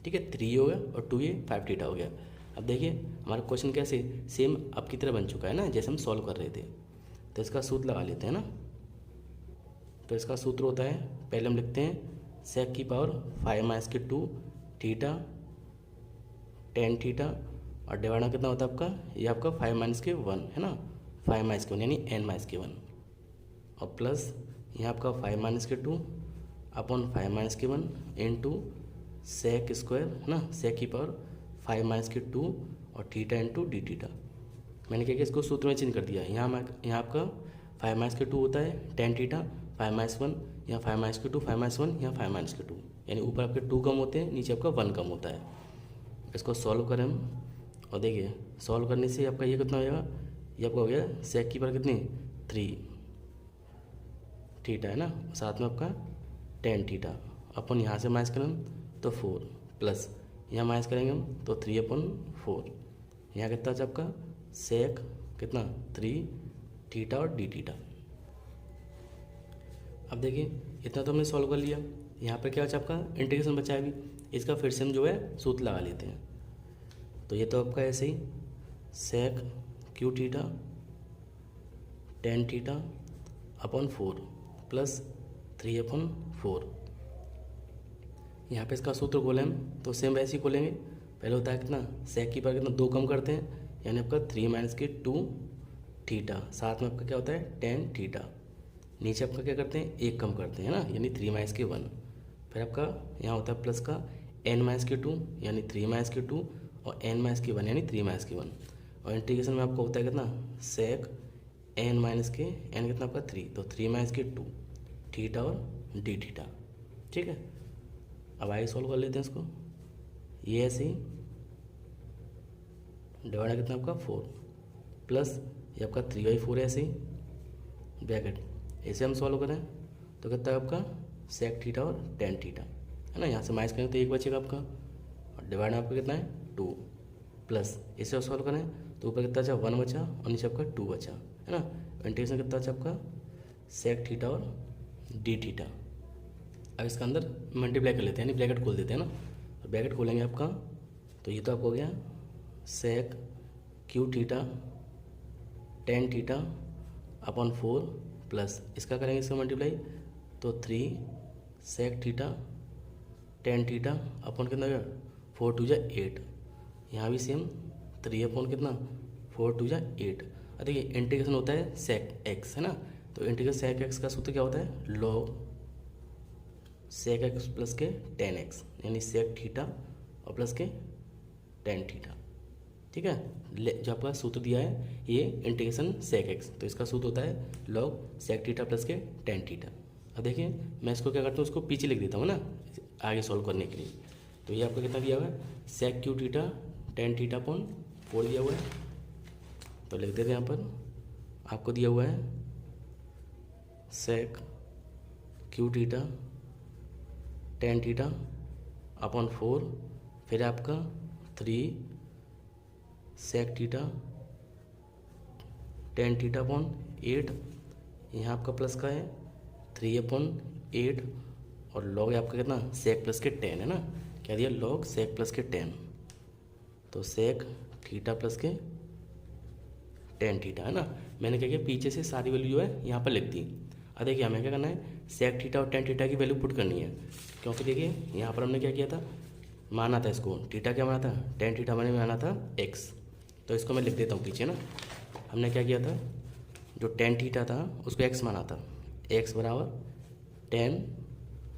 ठीक है। 3 हो गया और 2 ये 5 थीटा हो गया। अब देखिए हमारा क्वेश्चन कैसे सेम अब की तरह बन चुका है ना, जैसे हम सॉल्व कर रहे थे। तो इसका सूत्र लगा लेते हैं ना। तो इसका सूत्र होता है, पहले हम लिखते हैं सेक की पावर 5-2 थीटा टेन थीटा और डिवाइडर कितना होता है आपका, ये आपका 5-1 है ना, 5-1 यानी n-1 और प्लस यहाँ आपका 5-2 अपॉन 5-1 इंटू सेक स्क्वायर है ना, सेक की पावर 5-2 और थीटा इंटू डी थीटा। मैंने क्या किया इसको सूत्र में चेंज कर दिया। यहाँ आपका 5-2 होता है टेन थीटा 5-1, यहाँ 5-2 5-1, यहाँ 5-2 यानी ऊपर आपके 2 कम होते हैं, नीचे आपका 1 कम होता है। इसको सॉल्व करें हम और देखिए सॉल्व करने से आपका ये कितना हो जाएगा, ये आपका हो गया सेक की पावर कितनी 3 थीटा है ना, साथ में आपका टेन थीटा अपन यहाँ से माइनस करें तो 4 प्लस यहाँ माइनस करेंगे हम तो 3/4। यहाँ कितना है आपका सेक कितना 3 थीटा और डी थीटा। अब देखिए इतना तो हमने सॉल्व कर लिया। यहाँ पर क्या बचा आपका इंटीग्रेशन बचा है अभी, इसका फिर से हम जो है सूत्र लगा लेते हैं। तो ये तो आपका ऐसे ही sec cube theta tan theta upon 4 plus 3/4। यहाँ पे इसका सूत्र खोलें हम तो सेम वैसे ही खोलेंगे। पहले होता है कितना सेक की पावर कितना 2 कम करते हैं, यानी आपका 3-2 थीटा, साथ में आपका क्या होता है टेन थीटा। नीचे आपका क्या करते हैं 1 कम करते हैं ना, यानी 3-1। फिर आपका यहाँ होता है प्लस का n-2 यानी 3-2 और n-1 यानी 3-1 और इंटीग्रेशन में आपका होता है कितना सेक n कितना आपका 3, तो 3-2 थीटा और डी थीटा, ठीक है। अब आइए सॉल्व कर लेते हैं इसको। ये ऐसे ही डिवाइडर कितना आपका 4 प्लस ये आपका 3/4 ऐसे ही ब्रैकेट, ऐसे हम सॉल्व करें तो कितना है आपका सेक थीटा और टेन थीटा है ना। यहाँ से माइनस करें तो 1 बचेगा आपका और डिवाइडर आपका कितना है 2 प्लस इसे सॉल्व करें तो ऊपर कितना बचा 1 बचा और नीचे आपका 2 बचा है ना। इंटीग्रेशन कितना बचा आपका सेक थीटा और डी थीटा। अब इसका अंदर मल्टीप्लाई कर लेते हैं, यानी ब्रैकेट खोल देते हैं ना। तो ब्रैकेट खोलेंगे आपका तो ये तो आपको हो गया sec cube theta tan theta upon 4 plus इसका करेंगे इसका मल्टीप्लाई तो 3 sec theta tan theta upon कितना गया 4 2 8। यहाँ भी सेम 3 अपॉन कितना 4 2 8। और देखिए इंटीग्रेशन होता है सेक एक्स है ना, तो इंटीग्रेशन सेक एक्स का सूत्र क्या होता है लॉग सेक एक्स प्लस के टेन एक्स, यानी सेक थीटा और प्लस के टेन थीटा, ठीक है। जो आपका सूत्र दिया है ये इंटीग्रेशन सेक एक्स, तो इसका सूत्र होता है लॉग सेक थीटा प्लस के टेन थीटा। अब देखिए मैं इसको क्या करता हूँ उसको पीछे लिख देता हूँ ना आगे सॉल्व करने के लिए। तो ये आपका कितना दिया हुआ है sec cube theta tan theta upon 4 दिया हुआ है, तो लिख देते हैं यहाँ पर आपको दिया हुआ है sec cube theta tan theta upon 4 फिर आपका 3 sec theta tan theta upon 8। यहाँ आपका प्लस का है 3/8 और लॉग आपका कितना सेक प्लस के 10 है ना, क्या दिया लॉग सेक प्लस के 10, तो सेक थीटा प्लस के टेन थीटा है ना। मैंने क्या किया पीछे से सारी वैल्यू जो है यहाँ पर लिख दी। अब देखिए हमें क्या करना है सेक थीटा और टेन थीटा की वैल्यू पुट करनी है, क्योंकि देखिए यहाँ पर हमने क्या किया था माना था इसको थीटा क्या माना था टेन थीटा मैंने माना था एक्स, तो इसको मैं लिख देता हूँ पीछे ना। हमने क्या किया था जो टेन थीटा था उसको एक्स माना था, एक्स बराबर टेन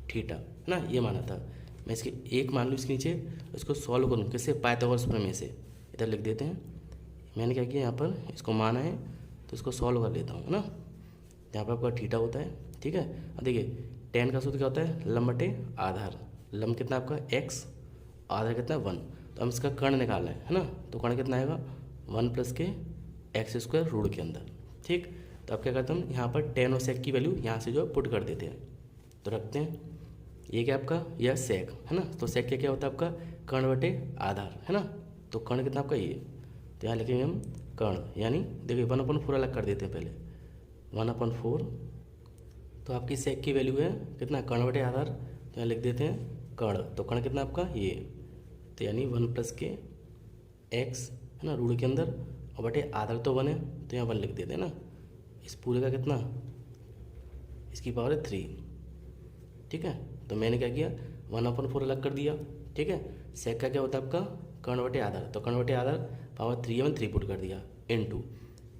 थीटा है ना, ये माना था। मैं इसके एक मान लूँ इसके नीचे इसको सॉल्व करूँ किससे पाइथागोरस प्रमेय से, इधर लिख देते हैं। मैंने क्या किया यहाँ पर इसको माना है तो इसको सॉल्व कर लेता हूँ ना। यहाँ पर आपका थीटा होता है, ठीक है। अब देखिए टेन का सूत्र क्या होता है लंब बटे आधार, लंब कितना आपका एक्स आधार कितना 1, तो हम इसका कर्ण निकालना है ना। तो कर्ण कितना आएगा 1 प्लस के एक्स स्क्वायर रूट के अंदर। ठीक, तो अब क्या करते हैं हम यहाँ पर टेन और सेक की वैल्यू यहाँ से जो है पुट कर देते हैं। तो रखते हैं ये क्या आपका यह सेक है ना। तो सेक क्या होता है आपका कर्ण बटे आधार है ना। तो कर्ण कितना आपका ये, तो यहाँ लिखेंगे हम कर्ण, यानी देखिए 1/4 अलग कर देते हैं पहले 1/4। तो आपकी सेक की वैल्यू है कितना कर्ण बटे आधार, तो यहाँ लिख देते हैं कर्ण। तो कर्ण कितना आपका ये, तो यानी 1 प्लस के एक्स है ना रूट के अंदर और बटे आधार तो 1 है तो यहाँ 1 लिख देते हैं ना। इस पूरे का कितना, इसकी पावर है 3। ठीक है, तो मैंने क्या किया 1/4 अलग कर दिया। ठीक है, सेक का क्या होता है आपका कर्ण बटे आधार, तो कर्ण बटे आधार पावर 3 है 3 पुट कर दिया इनटू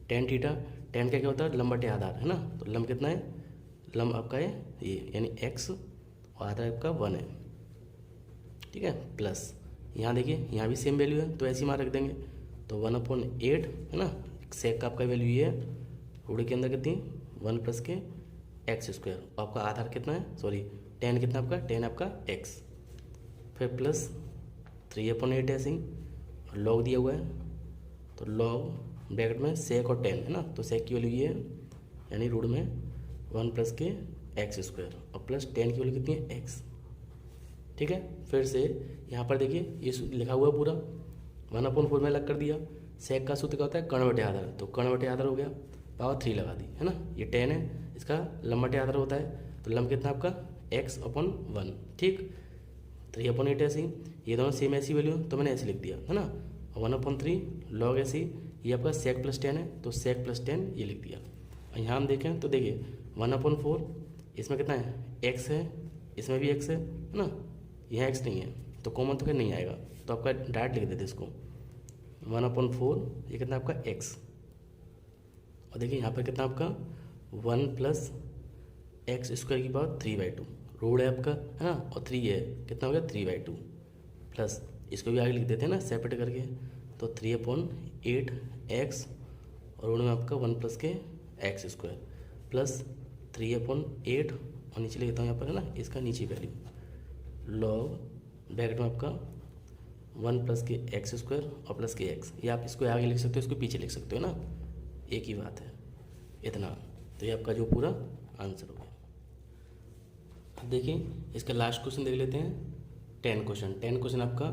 टेन थीटा। टेन का क्या होता है लंब बटे आधार है ना। तो लंब कितना है, लंब आपका है ये यानी एक्स और आधार आपका 1 है। ठीक है, प्लस यहाँ देखिए यहाँ भी सेम वैल्यू है तो ऐसे ही मार रख देंगे। तो 1/8 है ना, सेक का आपका वैल्यू ये है रूट के अंदर कितनी 1 प्लस के एक्स स्क्वायर, और आपका आधार कितना है सॉरी टेन कितना आपका टेन आपका एक्स, फिर प्लस 3/8 ऐसे ही लॉग दिया हुआ है। तो लॉग ब्रैकेट में सेक और टेन है ना। तो सेक की वैल्यू ये है यानी रूट में 1 प्लस के एक्स स्क्वायर और प्लस टेन की वैल्यू कितनी है एक्स। ठीक है, फिर से यहाँ पर देखिए ये लिखा हुआ है पूरा 1/4 में अलग कर दिया। सेक का सूत्र क्या होता है कर्ण बटे आधार, तो कर्ण बटे आधार हो गया पावर 3 लगा दी है ना। ये 10 है, इसका लंब बटे आधार होता है तो लंब कितना आपका x/1। ठीक, 3/8 ऐसे ही, ये दोनों सेम ऐसी वैल्यू तो मैंने ऐसे लिख दिया है ना। 1/3 लॉग ऐसे ही, ये आपका सेक प्लस 10 है तो सेक प्लस 10 ये लिख दिया। और यहाँ हम देखें तो देखिए 1/4 इसमें कितना है x है, इसमें भी x है ना। यहाँ x नहीं है तो कॉमन तो क्या नहीं आएगा, तो आपका डायरेक्ट लिख देते इसको 1/4 ये कितना आपका x। और देखिए यहाँ पर कितना आपका 1 प्लस एक्स स्क्वायर की पावर 3/2 रूट है आपका है ना, और 3 है कितना हो गया 3/2 प्लस इसको भी आगे लिख देते हैं ना सेपरेट करके। तो 3/8 एक्स और रूट में आपका 1 प्लस के एक्स स्क्वायर प्लस 3/8 और नीचे लिखता हूँ यहाँ पर है ना इसका नीचे वैल्यू लॉग ब्रैकेट में आपका 1 प्लस के एक्स स्क्वायर और प्लस के एक्स। ये आप इसको आगे लिख सकते हो इसको पीछे लिख सकते हो ना, एक ही बात है इतना। तो ये आपका जो पूरा आंसर हो गया। अब देखिए इसका लास्ट क्वेश्चन देख लेते हैं 10 क्वेश्चन आपका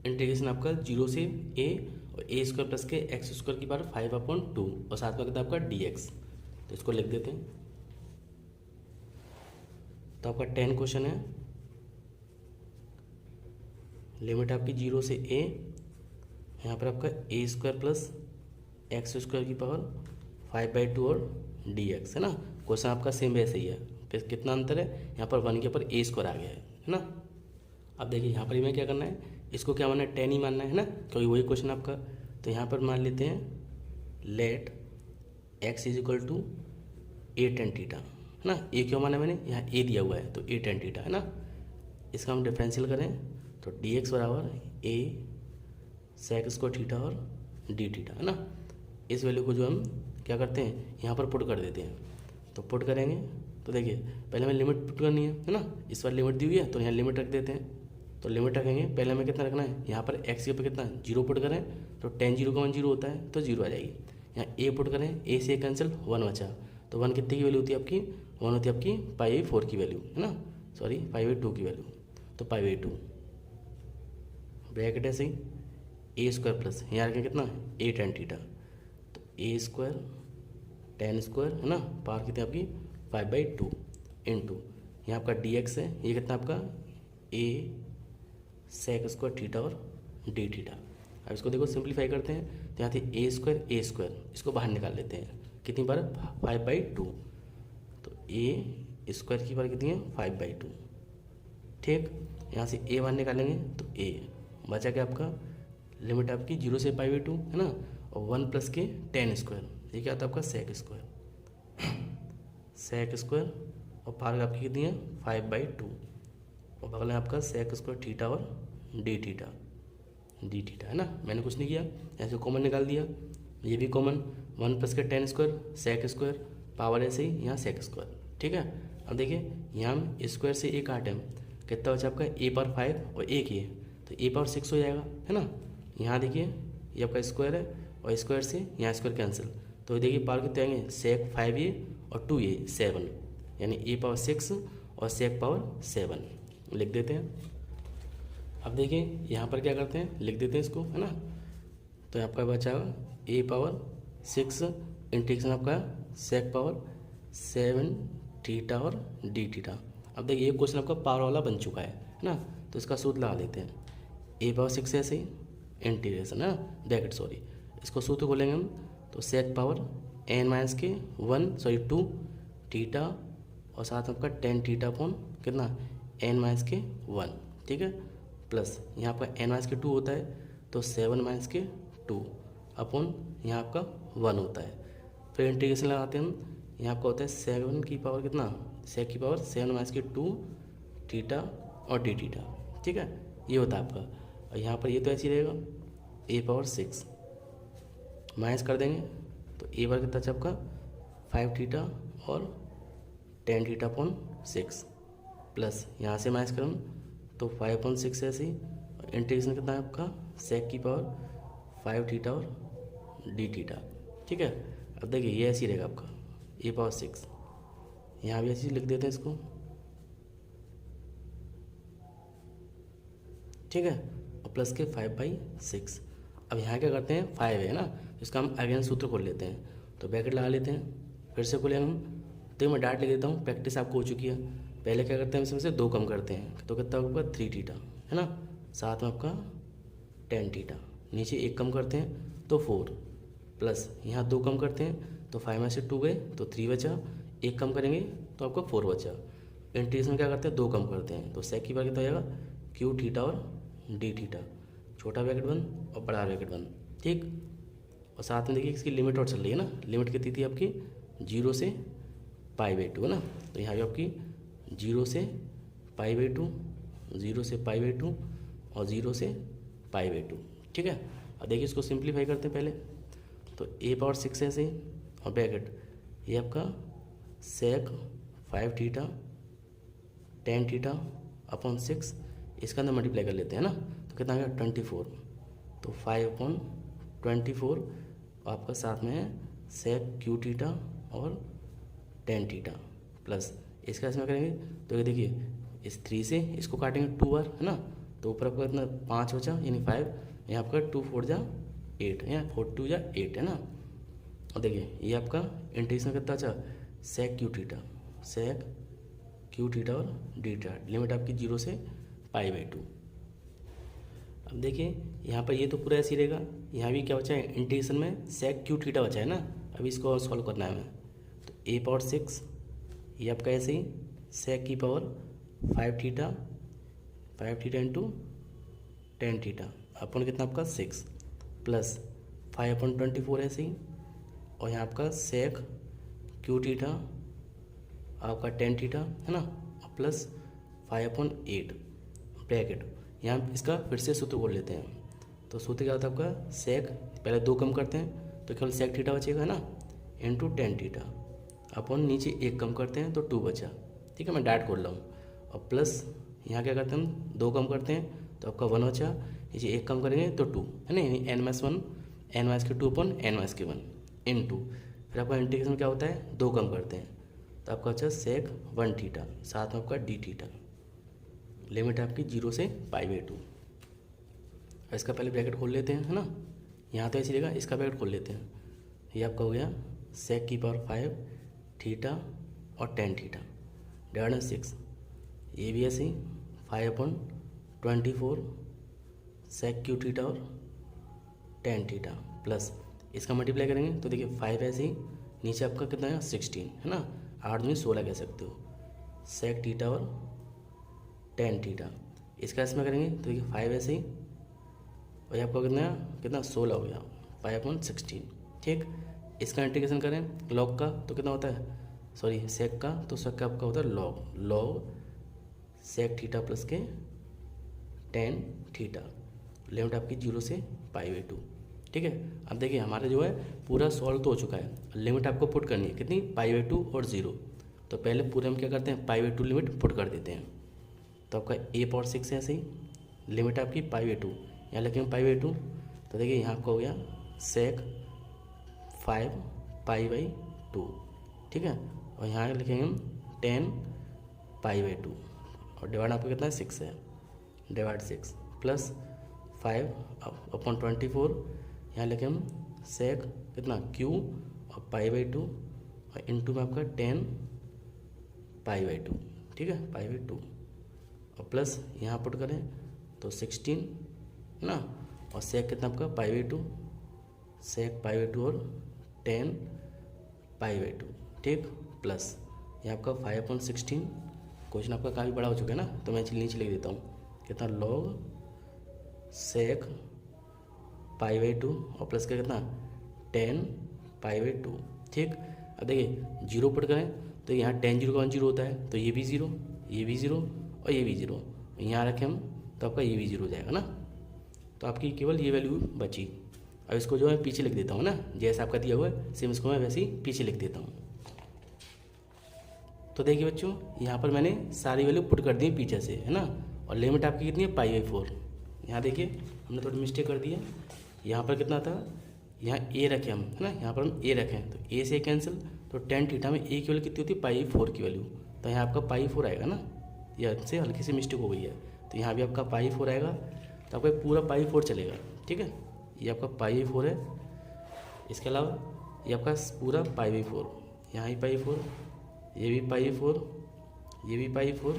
इंटीग्रेशन आपका 0 से a और a स्क्वायर प्लस के एक्स स्क्वायर की पावर 5/2 और साथ में कितना आपका dx। तो इसको लिख देते हैं। तो आपका 10 क्वेश्चन है, लिमिट आपकी 0 से a, यहाँ पर आपका a square plus x square की पावर 5/2 और dx है ना। क्वेश्चन आपका सेम वैसे ही है, फिर कितना अंतर है यहाँ पर 1 के ऊपर a स्क्वायर आ गया है ना। अब देखिए यहाँ पर हमें क्या करना है, इसको क्या मानना है 10 ही मानना है ना, क्योंकि वही क्वेश्चन आपका। तो यहाँ पर मान लेते हैं let x = a tan theta है ना। a क्यों माना मैंने, यहाँ a दिया हुआ है तो a tan थीटा है ना। इसका हम डिफरेंशियल करें तो dx बराबर a sec स्क्वायर थीटा और d थीटा है ना। इस वैल्यू को जो हम क्या करते हैं यहाँ पर पुट कर देते हैं। तो पुट करेंगे तो देखिए पहले हमें लिमिट पुट करनी है ना। इस बार लिमिट दी हुई है तो यहाँ लिमिट रख देते हैं। तो लिमिट रखेंगे पहले हमें कितना रखना है, यहाँ पर x के ऊपर कितना 0 पुट करें तो tan 0 का 1 0 होता है तो 0 आ जाएगी। यहाँ a पुट करें, a से कैंसिल 1 बचा, तो 1 कितने की वैल्यू होती है आपकी 1 होती है आपकी π/4 की वैल्यू है ना, सॉरी π/2 की वैल्यू। तो π/2 ब्रैकेट ऐसे ही a स्क्वायर प्लस यहाँ रखें कितना a tan थीटा, तो a स्क्वायर tan स्क्वायर है ना पावर कितनी आपकी 5/2 इंटू यहाँ आपका dx है, ये कितना आपका a sec स्क्वायर थीटा और d थीटा। अब इसको देखो सिंप्लीफाई करते हैं तो यहाँ थे a स्क्वायर इसको बाहर निकाल लेते हैं कितनी बार 5/2, तो a स्क्वायर की बार कितनी है 5/2। ठीक, यहाँ से a बाहर निकालेंगे तो a बचा क्या आपका लिमिट आपकी 0 से π/2 है ना, और 1 प्लस के tan स्क्वायर, ये क्या होता है आपका sec स्क्वायर और पावर आपकी कितनी है 5/2 और बगल में आपका sec स्क्वायर थीटा और d थीटा है ना। मैंने कुछ नहीं किया, ऐसे कॉमन निकाल दिया, ये भी कॉमन 1 प्लस के tan square sec square power ऐसे ही यहाँ sec स्क्वायर। ठीक है, अब देखिए यहाँ हम स्क्वायर से a काटें कितना बचा आपका a/5 और 1 ये, तो ए पावर 6 हो जाएगा, है ना। यहाँ देखिए ये आपका स्क्वायर है और स्क्वायर से यहाँ स्क्वायर कैंसिल, तो देखिए पावर कितने आएंगे, सेक 5a और 2a 7, यानी ए पावर 6 और सेक पावर 7 लिख देते हैं। अब देखिए यहाँ पर क्या करते हैं, लिख देते हैं इसको, है ना। तो आपका बचा ए पावर 6 इंटीग्रेशन आपका सेक पावर 7 थीटा और डी थीटा। अब देखिए ये क्वेश्चन आपका पावर वाला बन चुका है ना, तो इसका सूत्र लगा लेते हैं। ए पावर 6 ऐसे ही इंटीग्रेशन, है ब्रैकेट सॉरी, इसको सूत्र खोलेंगे हम, तो सेक पावर n-2 थीटा और साथ में आपका टेन थीटा अपॉन कितना n-1, ठीक है, प्लस यहाँ आपका n-2 होता है तो 7-2 अपॉन यहाँ आपका 1 होता है। फिर इंटीग्रेशन लगाते हैं हम, यहाँ आपका होता है 7 की पावर कितना, सेक की पावर 7-2 थीटा और डी थीटा, ठीक है, ये होता है आपका। और यहाँ पर ये तो ऐसे ही रहेगा, ए पावर 6 माइनस कर देंगे तो ए बार कितना अच्छा आपका 5 थीटा और 10 थीटा अपॉन 6, प्लस यहाँ से माइनस करूँ तो 5/6 ऐसे ही, और इंटीग्रेशन कितना है आपका सेक की पावर 5 थीटा और डी थीटा, ठीक है। अब देखिए ये ऐसे ही रहेगा आपका ए पावर 6, यहाँ भी ऐसे ही लिख देते हैं इसको, ठीक है, और प्लस के 5/6। अब यहाँ क्या करते हैं 5 है ना, इसका हम अगेन सूत्र खोल लेते हैं, तो ब्रैकेट लगा लेते हैं, फिर से खोलेंगे हम। तो मैं डाट लिख देता हूँ, प्रैक्टिस आपको हो चुकी है। पहले क्या करते हैं, इसमें से 2 कम करते हैं तो कितना होगा 3 थीटा, है ना, साथ में आपका 10 थीटा, नीचे 1 कम करते हैं तो 4, प्लस यहाँ 2 कम करते हैं तो 5 में से 2 गए तो 3 बचा, 1 कम करेंगे तो आपका 4 बचा। इंटीग्रेशन क्या करते हैं 2 कम करते हैं तो सेक की बार कितना हो जाएगा क्यू थीटा और डी थीटा, छोटा ब्रैकेट 1 और बड़ा ब्रैकेट 1, ठीक। और साथ में देखिए इसकी लिमिट और चल रही है ना, लिमिट कितनी थी आपकी 0 से π/2, है ना, तो यहाँ भी आपकी 0 से π/2, 0 से π/2 और 0 से π/2, ठीक है। अब देखिए इसको सिंप्लीफाई करते हैं पहले, तो ए पावर 6 ऐसे और ब्रैकेट ये आपका सेक 5 थीटा 10 थीटा अपॉन 6, इसका अंदर मल्टीप्लाई कर लेते हैं ना, तो कितना आ गया 24, तो 5/24 आपका साथ में है सेक क्यू थीटा और 10 थीटा, प्लस इसका इसमें करेंगे तो ये देखिए इस 3 से इसको काटेंगे 2 बार, है ना, तो ऊपर आपका इतना 5 बचा यानी 5, यहाँ आपका 2 4 जा 8 है, 4 2 जा 8 है ना। और देखिए ये आपका इंटीग्रेशन कितना अच्छा सेक क्यू थीटा और डी थीटा, लिमिट आपकी 0 से π/2। अब देखिए यहाँ पर ये तो पूरा ऐसे ही रहेगा, यहाँ भी क्या बचा है इंटीग्रेशन में सेक क्यू थीटा बचा है ना, अभी इसको और सॉल्व करना है हमें। तो ए पावर 6 ये आपका ऐसे ही सेक की पावर 5 थीटा इंटू 10 थीटा अपन कितना आपका 6, प्लस 5/24 ऐसे ही, और यहाँ आपका सेक क्यू थीटा आपका 10 थीटा, है ना, और प्लस 5/8 ब्रैकेट, यहाँ इसका फिर से सूत्र बोल लेते हैं। तो सूत्र क्या होता है आपका सेक, पहले 2 कम करते हैं तो केवल सेक थीटा बचेगा, है ना, इंटू 10 थीटा अपन नीचे 1 कम करते हैं तो 2 बचा, ठीक है, मैं डाट खोल रहा हूँ, और प्लस यहाँ क्या करते हैं हम 2 कम करते हैं तो आपका 1 बचा, नीचे 1 कम करेंगे तो 2, है ना, यानी n-1 n-2 upon n-1 into, फिर आपका इंटीग्रेशन क्या होता है 2 कम करते हैं तो आपका अच्छा सेक 1 थीटा, साथ में आपका डी थीटा, लिमिट आपकी 0 से π/2। इसका पहले ब्रैकेट खोल लेते हैं, है ना, यहाँ तो ऐसे रहेगा, इसका ब्रैकेट खोल लेते हैं, ये आपका हो गया सेक की पावर 5 थीटा और 10 थीटा डिवाइड 6, ये भी ऐसे ही 5/24 सेक क्यू थीटा और 10 थीटा, प्लस इसका मल्टीप्लाई करेंगे तो देखिए 5 ऐसे ही, नीचे आपका कितना है 16, है ना, 8 में 16 कह सकते हो, सेक थीटा और 10 थीटा, इसका इसमें करेंगे तो देखिए 5 ऐसे ही, और ये आपका कितना 16 हो गया 5/16, ठीक। इसका इंटीग्रेशन करें लॉग का तो कितना होता है, सॉरी सेक का, तो सेक का आपका होता है लॉग सेक थीटा प्लस के 10 थीटा, लिमिट आपकी 0 से π/2, ठीक है। अब देखिए हमारे जो है पूरा सॉल्व तो हो चुका है, लिमिट आपको पुट करनी है कितनी π/2 और 0, तो पहले पूरे हम क्या करते हैं π/2 लिमिट पुट कर देते हैं। तो आपका ए पावर 6 है ऐसे ही लिमिट आपकी पाई बाई टू, यहाँ लिखेंगे पाई बाई टू, तो देखिए यहाँ आपका हो गया सेक 5 पाई बाई टू, ठीक है। और यहाँ लिखेंगे हम 10 पाई बाई टू, और डिवाइड आपका कितना है 6 है, डिवाइड 6 प्लस 5/24, यहाँ लिखें हम सेक कितना क्यू और पाई बाई टू, और इनटू में आपका 10 पाई बाई टू, ठीक है, पाई बाई टू, और प्लस यहाँ पुट करें तो 16 ना, और सेक कितना आपका pi by two, sec pi by two और 10 पाई बाई टू, ठीक, प्लस यहाँ आपका 5/16। क्वेश्चन आपका काफ़ी बड़ा हो चुका है ना, तो मैं नीचे लिख देता हूँ कितना log sec pi by two और प्लस का कितना 10 पाई बाई टू, ठीक। अब देखिए जीरो पुट करें तो यहाँ 10 0 का 1 0 होता है, तो ये भी ज़ीरो, ये भी ज़ीरो और ये भी ज़ीरो, यहाँ रखें हम तो आपका ये भी ज़ीरो हो जाएगा ना, तो आपकी केवल ये वैल्यू बची। अब इसको जो है पीछे लिख देता हूँ ना, जैसा आपका दिया हुआ है सेम इसको मैं वैसे ही पीछे लिख देता हूँ। तो देखिए बच्चों यहाँ पर मैंने सारी वैल्यू पुट कर दी पीछे से, है ना, और लिमिट आपकी कितनी है पाई बाई 4। यहाँ देखिए हमने थोड़ी मिस्टेक कर दी है, यहाँ पर कितना था, यहाँ ए रखें हम, है ना, यहाँ पर हम ए रखें तो ए से कैंसिल, तो tan थीटा में ए की वैल्यू कितनी होती है पाई 4 की वैल्यू, तो यहाँ आपका पाई 4 आएगा ना, ये से हल्की सी मिस्टेक हो गई है, तो यहाँ भी आपका पाई 4 आएगा, तो आपका पूरा पाई 4 चलेगा, ठीक है, ये आपका पाई 4 है। इसके अलावा ये आपका पूरा पाई बाई 4, यहाँ ही पाई 4, ये भी पाई 4, ये भी पाई 4 और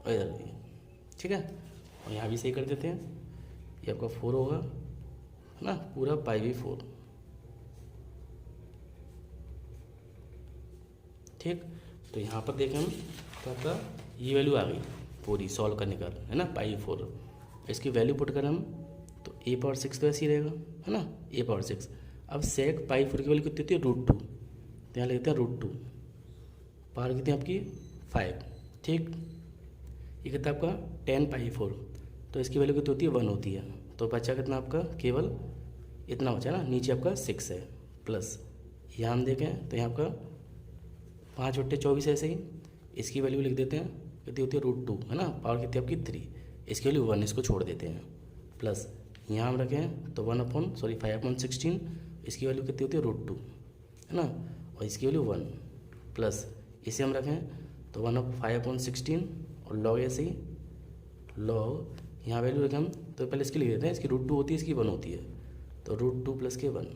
इधर भी, ठीक है, और यहाँ भी सही कर देते हैं, ये आपका 4 होगा, है ना, पूरा पाई बाई 4, ठीक। तो यहाँ पर देखें हम तो आपका ये वैल्यू आ गई पूरी सॉल्व करने का, है ना, पाई 4। इसकी वैल्यू पुट कर हम तो a⁴ तो ऐसे ही रहेगा, है ना, a⁴। अब सेक पाई 4 की वैल्यू कितनी होती है √2, तो यहाँ लिखते हैं √2, पावर कितनी आपकी 5, ठीक। ये कितना आपका 10 पाई 4, तो इसकी वैल्यू कितनी होती है 1 होती है, तो बचा कितना आपका केवल इतना बचा ना, नीचे आपका 6 है, प्लस यहाँ हम देखें तो यहाँ आपका 5/24 ऐसे ही, इसकी वैल्यू लिख देते हैं कितनी होती है √2, है ना, पावर कितनी आपकी 3, इसकी वैल्यू 1, इसको छोड़ देते हैं, प्लस यहाँ हम रखें तो 5/16, इसकी वैल्यू कितनी होती है √2, है ना, और इसकी वैल्यू 1, प्लस इसे हम रखें तो 5/16 और लॉग ऐसे ही लॉग यहाँ वैल्यू रखें हम तो पहले इसकी लिख देते हैं, इसकी √2 होती है, इसकी 1 होती है, तो √2 प्लस के 1,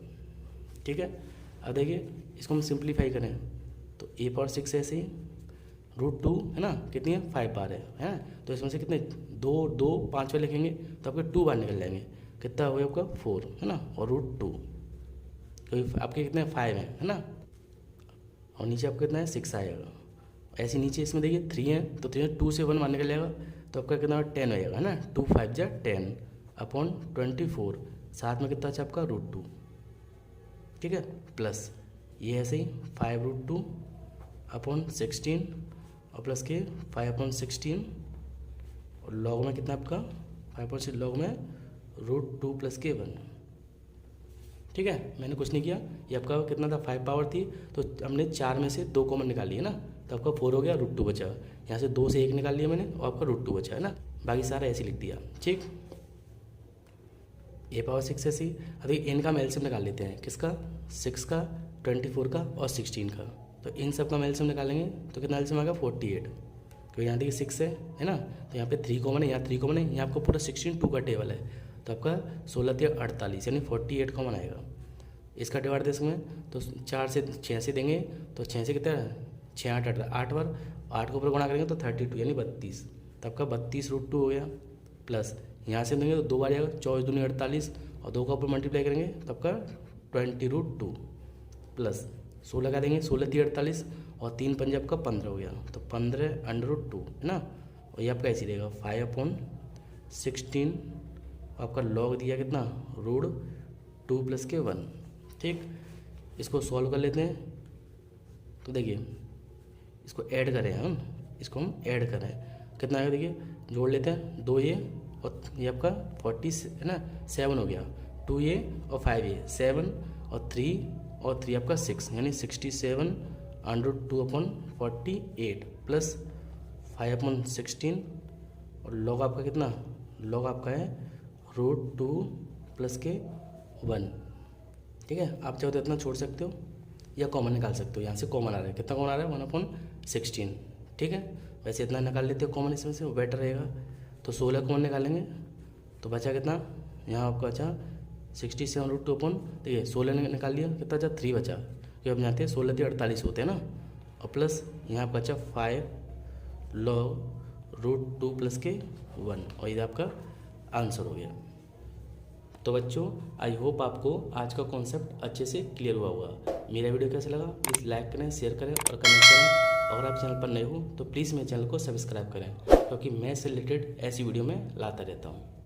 ठीक है। अब देखिए इसको हम सिंप्लीफाई करें तो a⁴ ऐसे ही √2, है ना, कितनी है 5 बार है ना, तो इसमें से कितने 2 5 बार लिखेंगे तो आपके 2 बार निकल जाएंगे, कितना हो गया आपका 4, है ना, और √2 क्योंकि आपके कितने 5 हैं, है ना, और नीचे आपका कितना है 6 आएगा। ऐसे नीचे इसमें देखिए 3 है तो 3 2 से 1 बार निकल जाएगा, तो आपका कितना 10 हो जाएगा, है ना, 2 5 जा 10/24, साथ में कितना अच्छा आपका √2, ठीक है, प्लस ये ऐसे ही 5√2/16 और प्लस के 5/16 और लॉग में कितना आपका 5/16 लॉग में √2 प्लस के 1, ठीक है। मैंने कुछ नहीं किया, ये आपका कितना था 5 पावर थी, तो हमने 4 में से 2 कॉमन निकाल लिए ना, तो आपका 4 हो गया, √2 बचा, यहाँ से 2 से 1 निकाल लिया मैंने और आपका √2 बचा, है ना, बाकी सारा ऐसे लिख दिया, ठीक। a⁴ ऐसे ही। अभी इनका हम एलसीएम निकाल लेते हैं, किसका 6 का 24 का और 16 का, तो इन सब का हम एलसीएम निकालेंगे तो कितना एलसीएम आएगा 48, क्योंकि यहाँ देखिए 6 है ना, तो यहाँ पे 3 कॉमन है, यहाँ 3 कॉमन है, यहाँ आपको पूरा 16 2 का टेबल है, तो आपका 16 × 48 यानी 48 कॉमन आएगा। इसका डिवाइड दे इसमें तो 4 से 6 से देंगे तो 6 से कितना 6 8 8 बार 8 के ऊपर गुणा करेंगे तो 32 यानी 32, तो आपका 32√2 हो गया, प्लस यहाँ से देंगे तो 2 बार आएगा 24 दूनी 48 और 2 का ऊपर मल्टीप्लाई करेंगे तो आपका 20√2 प्लस 16 का देंगे 16 × 48 और 3 पंजे आपका 15 हो गया, तो 15√2, है ना, और ये आपका ऐसे रहेगा 5/16 आपका लॉग दिया कितना √2 प्लस के 1, ठीक। इसको सॉल्व कर लेते हैं, तो देखिए इसको ऐड करें हम, इसको हम ऐड करें कितना आएगा, देखिए जोड़ लेते हैं 2 ये और ये आपका 40 है ना 7 हो गया, 2 ये और 5 ये 7 और 3 आपका 6 यानी 67√2/48 प्लस 5/16 और लॉग आपका कितना लॉग आपका है √2 प्लस के 1। ठीक है, आप चाहो तो इतना छोड़ सकते हो या कॉमन निकाल सकते हो। यहाँ से कॉमन आ रहा है, कितना कॉमन आ रहा है 1/16। ठीक है, वैसे इतना निकाल लेते हो कॉमन, इसमें से वो बेटर रहेगा। तो 16 कॉमन निकालेंगे तो बचा कितना, यहाँ आपका बचा 67 √2 अपन, देखिए 16 निकाल लिया, कितना बचा 3 बचा, क्योंकि अब जानते हैं 16 × 48 होते हैं ना। और प्लस यहाँ बचा 5 log √2 प्लस के 1, और ये आपका आंसर हो गया। तो बच्चों आई होप आपको आज का कॉन्सेप्ट अच्छे से क्लियर हुआ होगा। मेरा वीडियो कैसा लगा प्लीज़ लाइक करें, शेयर करें और कमेंट करें। अगर आप चैनल पर नए हो तो प्लीज़ मेरे चैनल को सब्सक्राइब करें, क्योंकि मैं इससे रिलेटेड ऐसी वीडियो में लाता रहता हूँ।